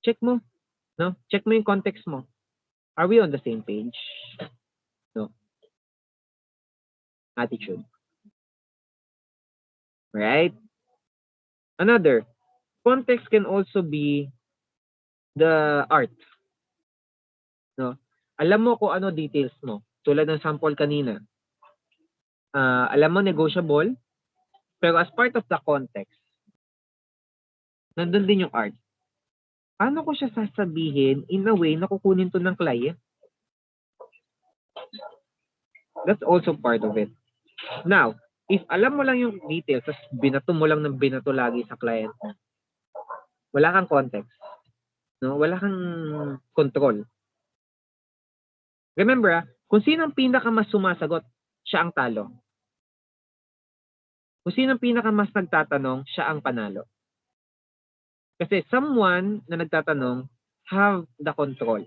Check mo, no? Check mo yung context mo. Are we on the same page? No. Attitude. Right? Another, context can also be the art. No? Alam mo kung ano details mo. Tulad ng sample kanina. Alam mo negotiable, pero as part of the context, nandun din yung art. Paano ko siya sasabihin in a way na kukunin to ng client? That's also part of it. Now, if alam mo lang yung details, tapos binato mo lang ng binato lagi sa client mo, wala kang context. No? Wala kang control. Remember, kung sino ang pinakamas sumasagot, siya ang talo. Kung sino ang pinakamas nagtatanong, siya ang panalo. Kasi someone na nagtatanong have the control.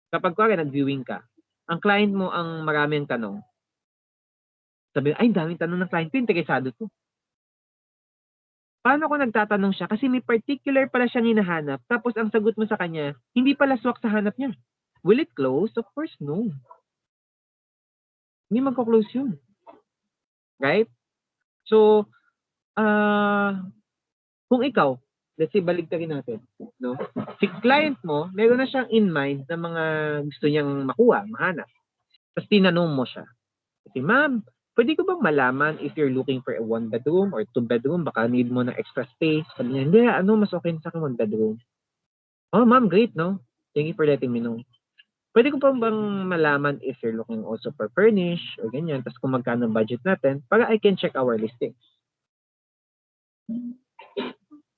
Kapag nag-viewing ka, ang client mo ang maraming tanong. Sabi, ay, daming tanong ng client ko, interesado to. Paano kung nagtatanong siya? Kasi may particular pala siyang hinahanap, tapos ang sagot mo sa kanya, hindi pala swak sa hanap niya. Will it close? Of course, no. Hindi magko-close yun. Right? So, kung ikaw, let's say, baligtarin natin, no? Si client mo, meron na siyang in mind na mga gusto niyang makuha, mahanap. Tapos tinanong mo siya. Kasi, ma'am, pwede ko bang malaman if you're looking for a 1-bedroom or 2-bedroom? Baka need mo ng extra space. Sabi niya, hindi, mas okay sa akin 1-bedroom. Oh, ma'am, great, no? Thank you for letting me know. Pwede ko bang malaman if you're looking also for furnish or ganyan, tapos kung magkano budget natin, para I can check our listings.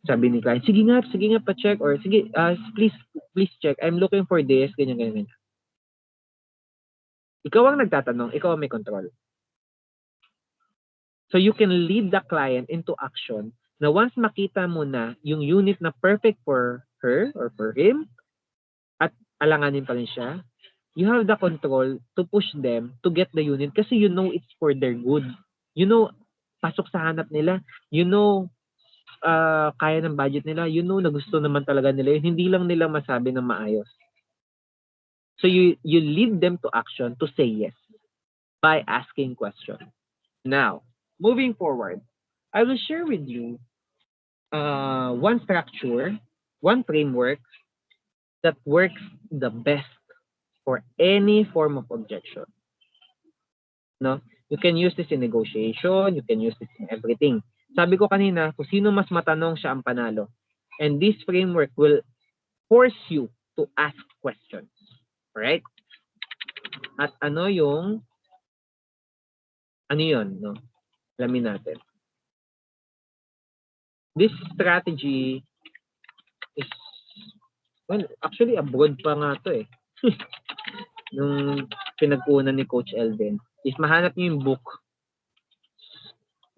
Sabi ni client, sige nga, pa-check, or sige, please check. I'm looking for this, ganyan. Ikaw ang nagtatanong, ikaw ang may control. So you can lead the client into action na once makita mo na yung unit na perfect for her or for him, at alanganin pa rin siya, you have the control to push them to get the unit kasi you know it's for their good. You know, pasok sa hanap nila. You know, kaya ng budget nila, you know na gusto naman talaga nila yun, hindi lang nila masabi ng maayos. So you lead them to action to say yes by asking questions. Now, moving forward, I will share with you one structure, one framework that works the best for any form of objection. No? You can use this in negotiation, you can use this in everything. Sabi ko kanina, kung sino mas matanong, siya ang panalo. And this framework will force you to ask questions. Right? At ano yun, no? Alamin natin. This strategy is, well, actually, abroad pa nga to eh. Nung pinagkunan ni Coach Elden. If mahanap niyo yung book,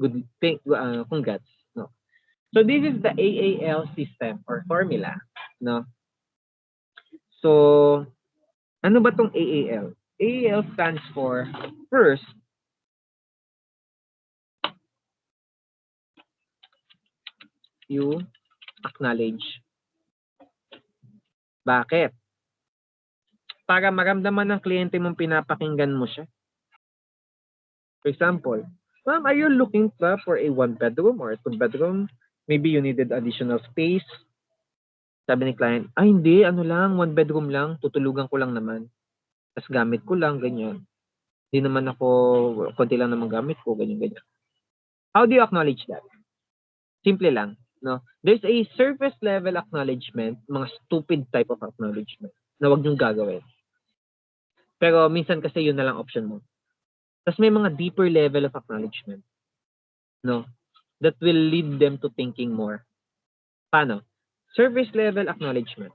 good thing, congrats. No. So this is the AAL system or formula, no. So ano ba tong AAL? AAL stands for first, you acknowledge. Bakit? Para maramdaman ng kliyente mong pinapakinggan mo siya. For example, ma'am, are you looking for a 1-bedroom or a 2-bedroom? Maybe you needed additional space. Sabi ni client, hindi, 1-bedroom lang, tutulugan ko lang naman. Tapos gamit ko lang, ganyan. Hindi naman ako, konti lang naman gamit ko, ganyan. How do you acknowledge that? Simple lang, no? There's a surface level acknowledgement, mga stupid type of acknowledgement. na wag niyong gagawin. Pero minsan kasi yun na lang option mo. Tapos may mga deeper level of acknowledgement, no? That will lead them to thinking more. Paano? Surface level acknowledgement.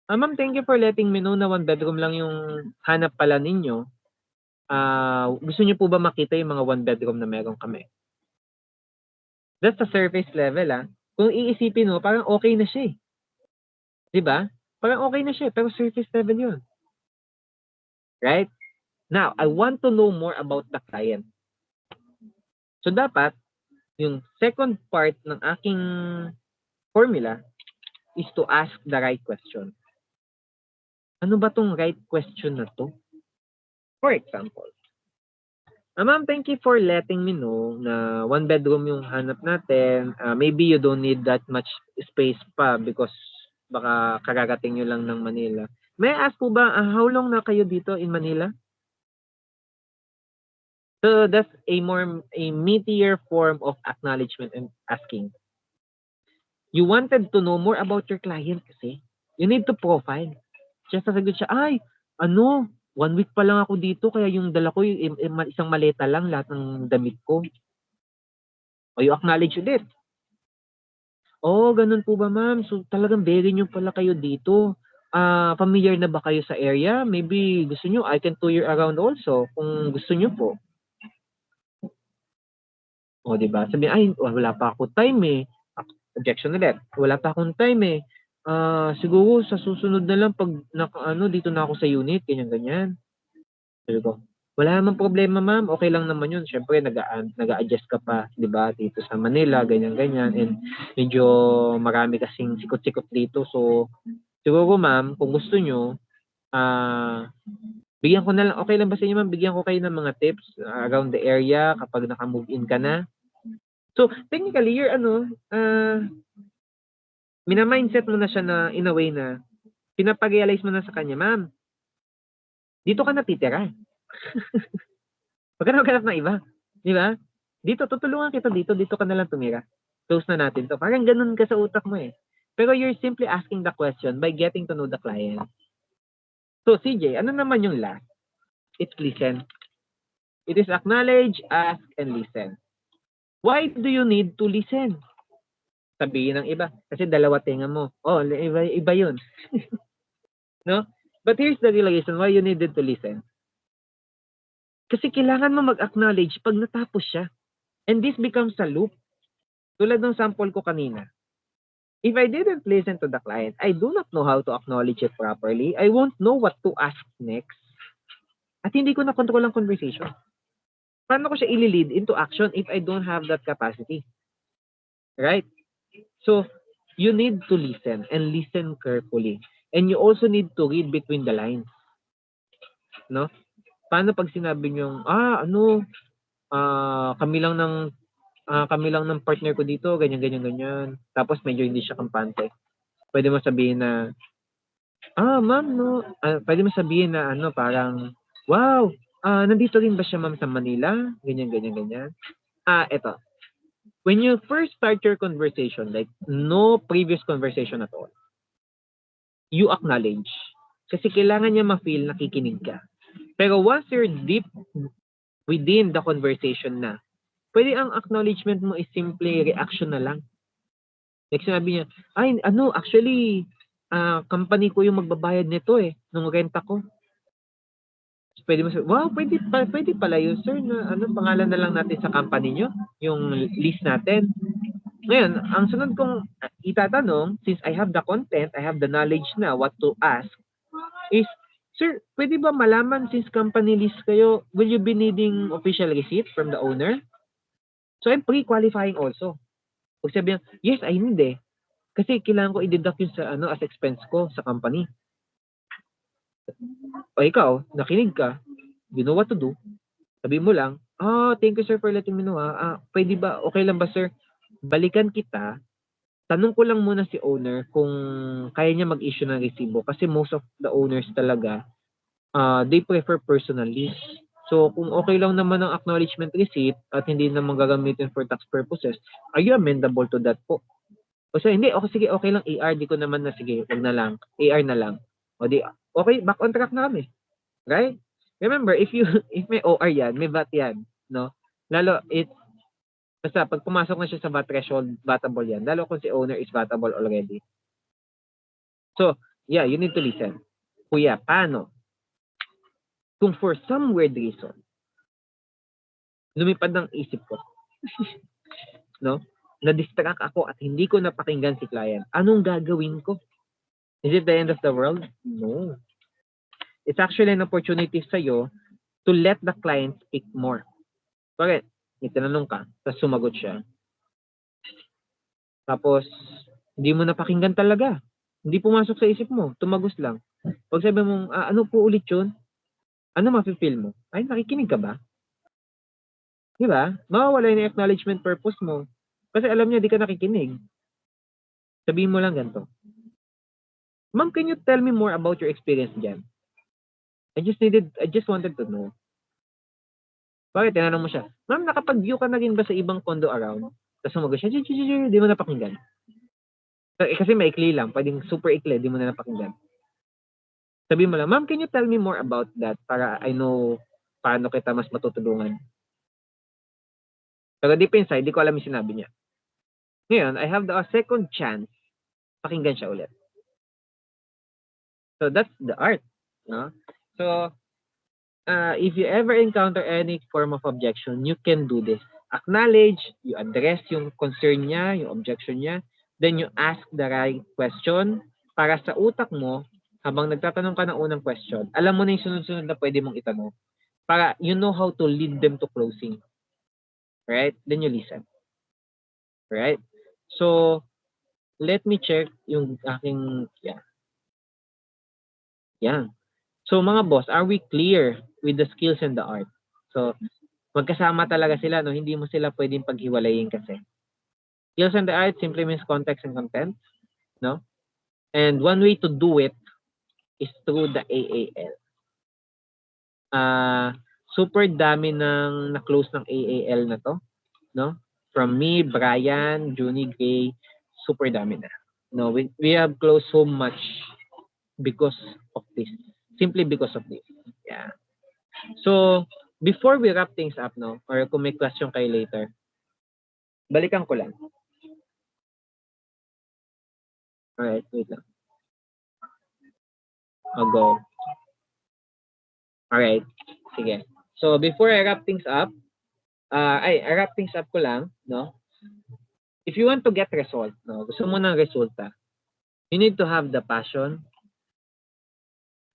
Ma'am, thank you for letting me know na 1 bedroom lang yung hanap pala ninyo. Gusto niyo po ba makita yung mga 1 bedroom na meron kami? That's the surface level, Kung iisipin mo, parang okay na siya, 'Di ba? Parang okay na siya, pero surface level yun. Right? Now, I want to know more about the client. So, dapat, yung second part ng aking formula is to ask the right question. Ano ba tong right question na to? For example, ma'am, thank you for letting me know na 1 bedroom yung hanap natin. Maybe you don't need that much space pa because baka kararating nyo lang ng Manila. May I ask po ba, how long na kayo dito in Manila? So that's a meatier form of acknowledgement and asking. You wanted to know more about your client kasi. You need to profile. Siya sasagot siya, 1 week pa lang ako dito, kaya yung dala ko, isang maleta lang, lahat ng damit ko. O you acknowledge ulit. Oh, ganun po ba, ma'am? So talagang very new pala kayo dito. Familiar na ba kayo sa area? Maybe gusto nyo, I can tour you around also kung gusto nyo po. O, di ba? Sabi, wala pa ako time Objection ulit. Wala pa akong time siguro sa susunod na lang pag dito na ako sa unit, ganyan. Sabi ko, wala namang problema, ma'am. Okay lang naman yun. Siyempre, nag-a-adjust ka pa, di ba? Dito sa Manila, ganyan. And medyo marami kasing sikot-sikot dito. So, siguro, ma'am, kung gusto nyo, bigyan ko na lang, okay lang ba sa inyo, ma'am? Bigyan ko kayo ng mga tips around the area kapag naka-move in ka na. So, technically, you're mina-mindset mo na siya na in a way na pinapag-realize mo na sa kanya, ma'am, dito ka natitira. Huwag ka na maghanap ng iba. Di ba? Dito, tutulungan kita dito ka na lang tumira. Close na natin to. Parang ganun ka sa utak mo Pero you're simply asking the question by getting to know the client. So, CJ, ano naman yung last? It's listen. It is acknowledge, ask, and listen. Why do you need to listen? Sabihin ng iba. Kasi dalawa tinga mo. Oh, iba yun. No? But here's the real reason why you needed to listen. Kasi kailangan mo mag-acknowledge pag natapos siya. And this becomes a loop. Tulad ng sample ko kanina. If I didn't listen to the client, I do not know how to acknowledge it properly. I won't know what to ask next. At hindi ko na-control ang conversation. Paano ko siya i-lead into action if I don't have that capacity? Right? So, you need to listen and listen carefully. And you also need to read between the lines. No? Paano pag sinabi niyo, kami lang ng partner ko dito, ganyan. Tapos medyo hindi siya kampante. Pwede mo sabihin na, ma'am, no. Pwede mo sabihin na parang, wow, nandito rin ba siya, ma'am, sa Manila? Ganyan. Eto. When you first start your conversation, like no previous conversation at all, you acknowledge. Kasi kailangan niya ma-feel nakikinig ka. Pero once you're deep within the conversation na, pwede ang acknowledgement mo is simply reaction na lang. Like sinabi niya, actually, company ko yung magbabayad nito nung renta ko. Pwede mo sabihin, wow, pwede pala yun, sir, na pangalan na lang natin sa company nyo, yung list natin. Ngayon, ang sunod kong itatanong, since I have the content, I have the knowledge na what to ask, is, sir, pwede ba malaman since company list kayo, will you be needing official receipt from the owner? So, I'm pre-qualifying also. Pag sabihin, yes, I need kasi kailangan ko i-deduct yun sa as expense ko sa company. O ikaw, nakinig ka, you know what to do. Sabi mo lang, thank you sir for letting me know. Pwede ba, okay lang ba sir? Balikan kita. Tanong ko lang muna si owner kung kaya niya mag-issue ng resibo kasi most of the owners talaga, they prefer personal list. So, kung okay lang naman ang acknowledgement receipt at hindi naman gagamitin for tax purposes, are you amendable to that po? O so, hindi, okay, sige, okay lang AR, di ko naman na, sige, wag na lang. AR na lang. O di, okay, back on track na kami. Right? Remember, if may OR yan, may VAT yan, no? Lalo, basta pag pumasok na siya sa VAT threshold, vatable yan. Lalo kung si owner is vatable already. So, yeah, you need to listen. Kuya, paano? Kung for some weird reason, lumipad ng isip ko, no? Na-distract ako at hindi ko napakinggan si client. Anong gagawin ko? Is it the end of the world? No. It's actually an opportunity sa'yo to let the client speak more. Bakit? May tinanong ka, tapos sumagot siya. Tapos, hindi mo napakinggan talaga. Hindi pumasok sa isip mo, tumagos lang. Pag sabi mo, ano po ulit yun? Ano mafe-feel mo? Ay, nakikinig ka ba? Di ba? Mawawala yung acknowledgement purpose mo. Kasi alam niya, di ka nakikinig. Sabihin mo lang ganito. Ma'am, can you tell me more about your experience dyan? I just wanted to know. Bakit? Tinanong mo siya. Ma'am, nakapag-view ka na rin ba sa ibang condo around? Tapos sumagot siya, di mo napakinggan. Kasi maikli lang. Pwedeng super ikli, di mo na napakinggan. Sabihin mo lang, ma'am, can you tell me more about that para I know paano kita mas matutulungan? Pero deep inside, di ko alam yung sinabi niya. Ngayon, I have the second chance, pakinggan siya ulit. So that's the art. No? So, if you ever encounter any form of objection, you can do this. Acknowledge, you address yung concern niya, yung objection niya, then you ask the right question para sa utak mo, habang nagtatanong ka ng unang question, alam mo na yung sunod-sunod na pwede mong itanong. Para you know how to lead them to closing. Right? Then you listen. Right? So, let me check yung aking, yeah. So mga boss, are we clear with the skills and the art? So, magkasama talaga sila, no? Hindi mo sila pwedeng paghiwalayin kasi. Skills and the art simply means context and content, no? And one way to do it is through the AAL. Super dami ng na-close ng AAL na to, no? From me, Brian, Junie Gray, super dami na. No, we have closed so much because of this. Simply because of this. Yeah. So, before we wrap things up, no, or kung may question kayo later, balikan ko lang. Alright, wait lang. I'll go. Alright, sige. So, before I wrap things up, I wrap things up ko lang, no? If you want to get result, no, gusto mo ng resulta, you need to have the passion,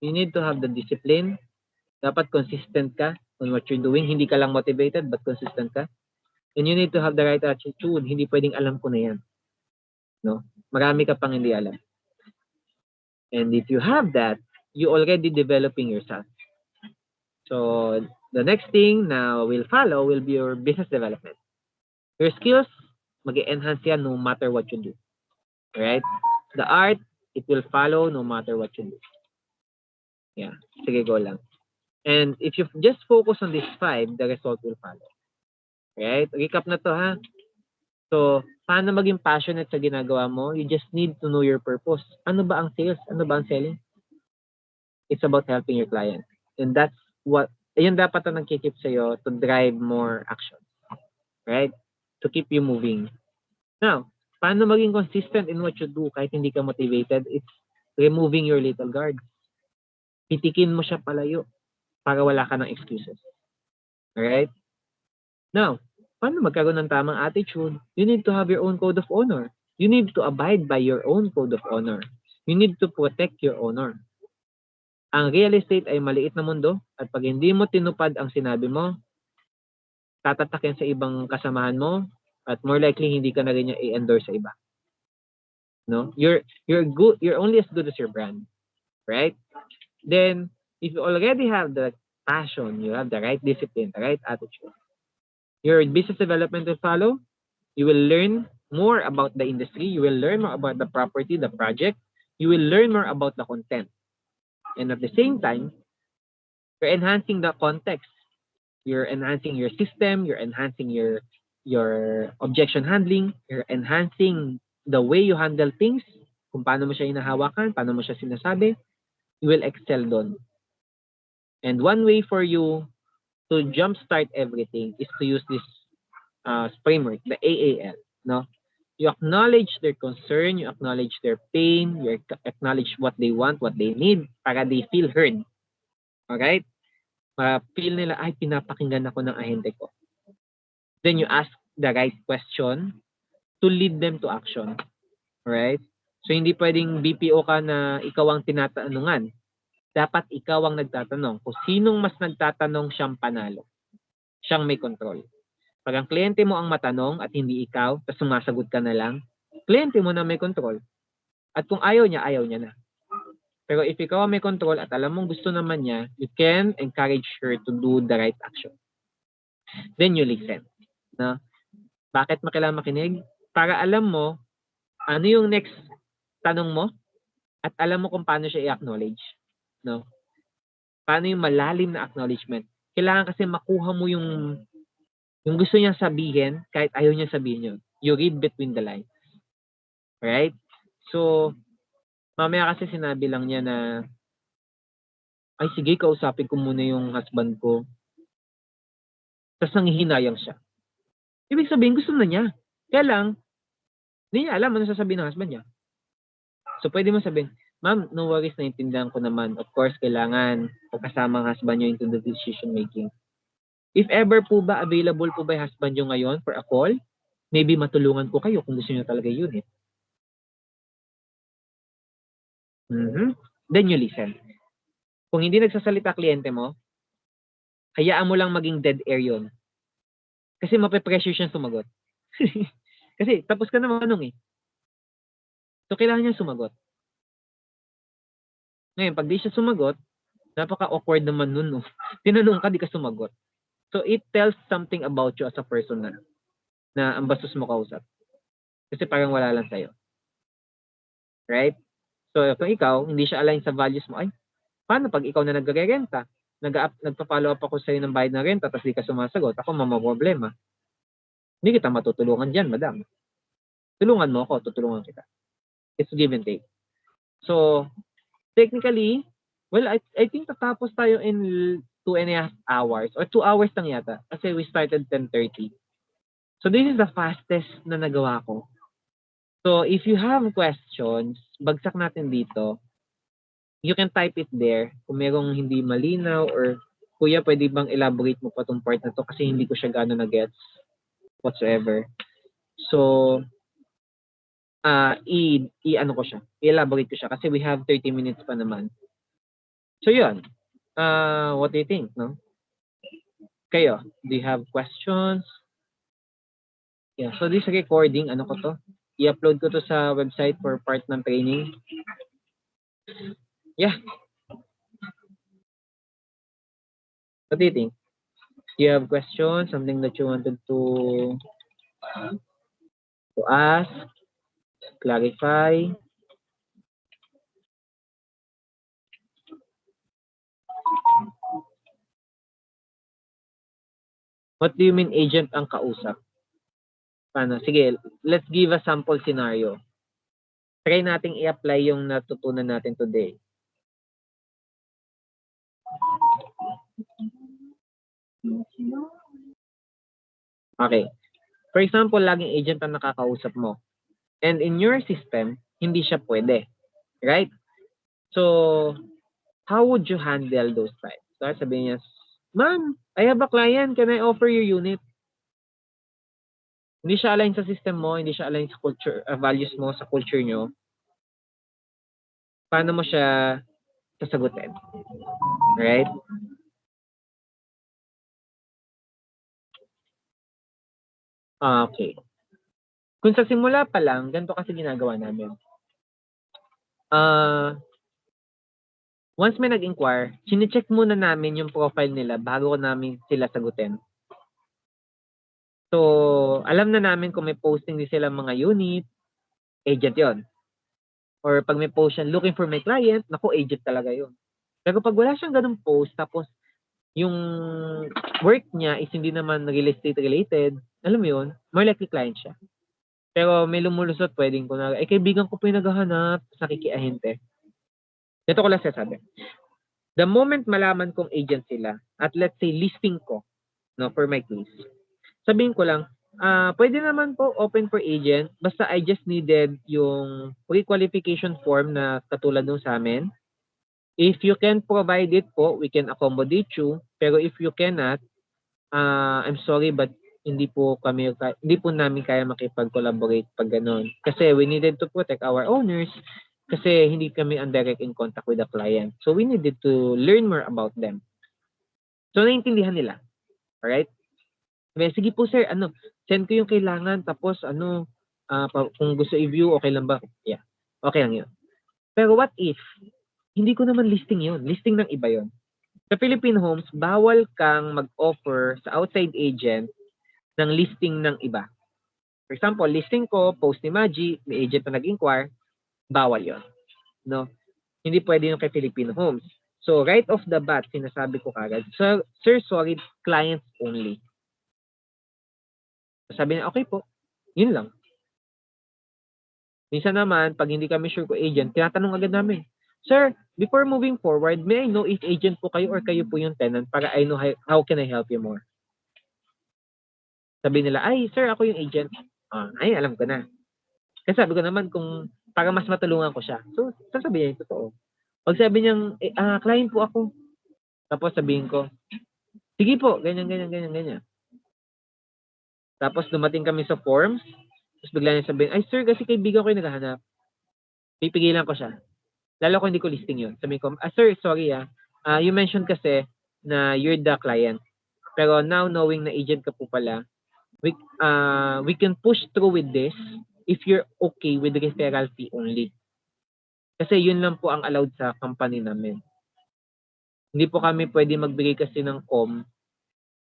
you need to have the discipline, dapat consistent ka on what you're doing, hindi ka lang motivated, but consistent ka. And you need to have the right attitude, hindi pwedeng alam ko na yan. No? Marami ka pang hindi alam. And if you have that, you already developing yourself. So, the next thing na will follow will be your business development. Your skills, mag-enhance yan no matter what you do. Right? The art, it will follow no matter what you do. Yeah. Sige, go lang. And if you just focus on these 5, the result will follow. Right? Recap na to, ha? So, paano maging passionate sa ginagawa mo? You just need to know your purpose. Ano ba ang sales? Ano ba ang selling? It's about helping your client. And that's what, ayun dapat ang nagkikip sa'yo to drive more action. Right? To keep you moving. Now, paano maging consistent in what you do kahit hindi ka motivated? It's removing your little guard. Pitikin mo siya palayo para wala ka ng excuses. Alright? Now, paano magkaroon ng tamang attitude? You need to have your own code of honor. You need to abide by your own code of honor. You need to protect your honor. Ang real estate ay maliit na mundo at pag hindi mo tinupad ang sinabi mo, tatatakin sa ibang kasamahan mo at more likely hindi ka na rin yung i-endorse sa iba. No? You're only as good as your brand. Right? Then, if you already have the passion, you have the right discipline, the right attitude, your business development will follow. You will learn more about the industry. You will learn more about the property, the project. You will learn more about the content. And at the same time, you're enhancing the context. You're enhancing your system. You're enhancing your objection handling. You're enhancing the way you handle things, kung paano mo siya hinahawakan, paano mo siya sinasabi, you will excel doon. And one way for you to jumpstart everything is to use this framework, the AAL. No? You acknowledge their concern, you acknowledge their pain, you acknowledge what they want, what they need, para they feel heard. Alright? Feel nila, ay, pinapakinggan ako ng ahente ko. Then you ask the right question to lead them to action. Alright? So, hindi pwedeng BPO ka na ikaw ang tinatanungan. Dapat ikaw ang nagtatanong. Kung sinong mas nagtatanong, siyang panalo. Siyang may control. Pag ang kliyente mo ang matanong at hindi ikaw, tapos sumasagot ka na lang, kliyente mo na may control. At kung ayaw niya na. Pero if ikaw ang may control at alam mong gusto naman niya, you can encourage her to do the right action. Then you listen. No? Bakit mo kailangan makinig? Para alam mo ano yung next tanong mo at alam mo kung paano siya i-acknowledge. No? Paano yung malalim na acknowledgement. Kailangan kasi makuha mo yung gusto niyang sabihin kahit ayaw niya sabihin yun. You read between the lines. Right? So, mamaya kasi sinabi lang niya na, ay sige, kausapin ko muna yung husband ko. Tapos nanghihinayang siya. Ibig sabihin, gusto na niya. Kaya lang, hindi niya alam ano sasabihin ng husband niya. So, pwede mo sabihin, ma'am, no worries, naintindihan ko naman. Of course, kailangan pagkasama ang husband niyo into the decision making. If ever po ba, available po ba yung husband niyo ngayon for a call, maybe matulungan ko kayo kung gusto niyo talaga yun. Then you listen. Kung hindi nagsasalita kliyente mo, hayaan mo lang maging dead air yun. Kasi mape-pressure siyang sumagot. Kasi tapos ka na manong eh. So, kailangan niya sumagot. Ngayon, pag di siya sumagot, napaka-awkward naman nun. No? Tinanong ka, di ka sumagot. So, it tells something about you as a person na ang bastos mo kausap. Kasi parang wala lang sa'yo. Right? So, kung ikaw, hindi siya align sa values mo, ay, paano pag ikaw na nagre-renta? Nagpa-follow up ako sa'yo ng bayad ng renta, tapos di ka sumasagot, ako mamaproblema. Hindi kita matutulungan dyan, madam. Tulungan mo ako, tutulungan kita. It's give and take. So, technically, well, I think tatapos tayo in 2.5 hours, or 2 hours lang yata, kasi we started 10:30. So, this is the fastest na nagawa ko. So, if you have questions, bagsak natin dito. You can type it there. Kung merong hindi malinaw or, kuya, pwede bang elaborate mo pa tong part na to kasi hindi ko siya gano'n na-gets whatsoever. So, ano ko siya. I-elaborate ko siya kasi we have 30 minutes pa naman. So, yun. What do you think, no? Kayo, do you have questions? Yeah, so this recording, ano ko to? I-upload ko to sa website for part ng training. Yeah. What do you think? Do you have questions? Something that you wanted to ask? Clarify? What do you mean agent ang kausap? Paano? Sige, let's give a sample scenario. Try nating i-apply yung natutunan natin today. Okay. For example, laging agent ang nakakausap mo. And in your system, hindi siya pwede. Right? So, how would you handle those times? So, sabihin niya, ma'am, I have a client. Can I offer your unit? Hindi siya align sa system mo, hindi siya align sa culture, values mo, sa culture nyo. Paano mo siya sasagutin? Right? Okay. Kung sa simula pa lang, ganito kasi ginagawa namin. Once may nag-inquire, chine-check muna namin yung profile nila bago namin sila sagutin. So, alam na namin kung may posting din sila mga unit, agent yon. Or pag may post siya, looking for my client, naku, agent talaga yon. Pero pag wala siyang ganung post, tapos yung work niya is hindi naman real estate related, alam mo yun, more likely client siya. Pero may lumulusot, pwedeng ko na, kaibigan ko po yung naghahanap, nakikiahente. Ito ko lang sasabi. The moment malaman kong agent sila, at let's say listing ko, no, for my case, sabihin ko lang, pwede naman po open for agent, basta I just needed yung pre-qualification form na katulad nung sa amin. If you can provide it po, we can accommodate you. Pero if you cannot, I'm sorry but hindi po namin kaya makipag-collaborate pag ganun. Kasi we needed to protect our owners kasi hindi kami on direct in contact with the client. So we needed to learn more about them. So naiintindihan nila. Alright? Sige po sir, send ko yung kailangan tapos kung gusto i-view, okay lang ba? Yeah. Okay lang yun. Pero what if hindi ko naman listing yun. Listing ng iba yun. Sa Philippine Homes, bawal kang mag-offer sa outside agent ng listing ng iba. For example, listing ko, post ni Maggie, may agent na nag-inquire, bawal yon. No? Hindi pwede yung kay Philippine Homes. So, right off the bat, sinasabi ko kagad, sir, sorry, clients only. Sabi niya, okay po. Yun lang. Minsan naman, pag hindi kami sure ko agent, tinatanong agad namin, sir, before moving forward, may I know if agent po kayo or kayo po yung tenant para I know how can I help you more? Sabi nila, ay, sir, ako yung agent. Ay, alam ko na. Kasi sabi ko naman kung para mas matulungan ko siya. So, sasabihin niya, totoo. Pag sabi niyang, client po ako. Tapos sabihin ko, sige po, ganyan. Tapos dumating kami sa forms. Tapos bigla niya sabihin, ay, sir, kasi kaibigan ko yung naghahanap. Pipigilan ko siya. Lalo ko hindi ko listing yun. Sabi ko, sir, sorry you mentioned kasi na you're the client. Pero now knowing na agent ka po pala, we can push through with this if you're okay with the referral fee only. Kasi yun lang po ang allowed sa company namin. Hindi po kami pwede magbigay kasi ng com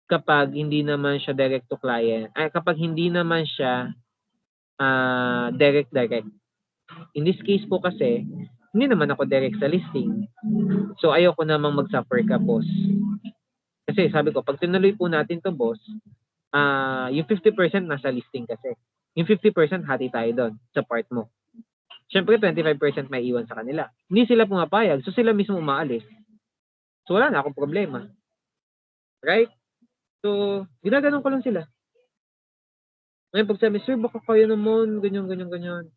kapag hindi naman siya direct to client. Kapag hindi naman siya direct. In this case po kasi, hindi naman ako direct sa listing. So ayoko namang mag-suffer ka, boss. Kasi sabi ko, pag tinuloy po natin to, boss, yung 50% nasa listing kasi. Yung 50% hati tayo doon sa part mo. Siyempre, 25% may iwan sa kanila. Hindi sila pumapayag, so sila mismo umaalis. So wala na akong problema. Right? So, ginaganon ko lang sila. Ngayon, pag sabi, sir, baka kayo naman, ganyan.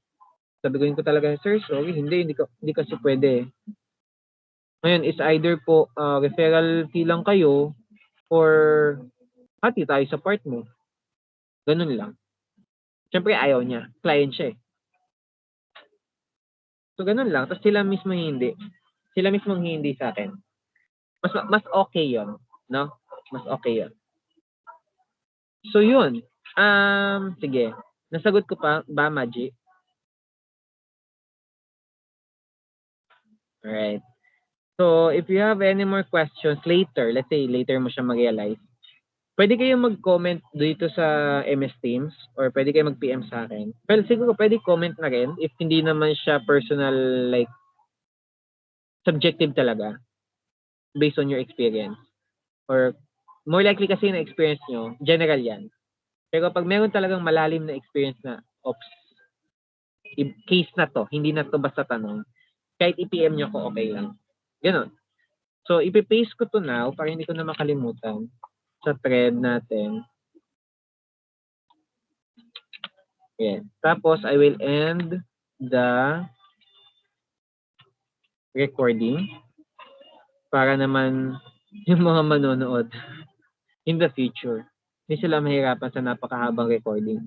Sabihin ko talaga, sir, sorry, hindi kasi pwede. Ngayon, is either po referral fee lang kayo or hati tayo sa part mo. Ganun lang. Siyempre, ayaw niya. Client siya eh. So, ganun lang. Tapos sila mismo hindi. Sila mismo hindi sa akin. Mas okay yon, no? Mas okay yon. So, yun. Sige. Nasagot ko pa ba, Maggie? Alright. So, if you have any more questions later, let's say later mo siya mag-realize, pwede kayong mag-comment dito sa MS Teams or pwede kayong mag-PM sa akin. Well, siguro pwede comment na rin if hindi naman siya personal, like, subjective talaga based on your experience. Or more likely kasi na experience nyo, general yan. Pero pag meron talagang malalim na experience na, case na to, hindi na to basta tanong, kahit i-PM nyo ko, okay lang. Ganon. So, ipipaste ko to now para hindi ko na makalimutan sa thread natin. Yeah. Tapos, I will end the recording para naman yung mga manonood in the future, hindi sila mahirapan sa napakahabang recording.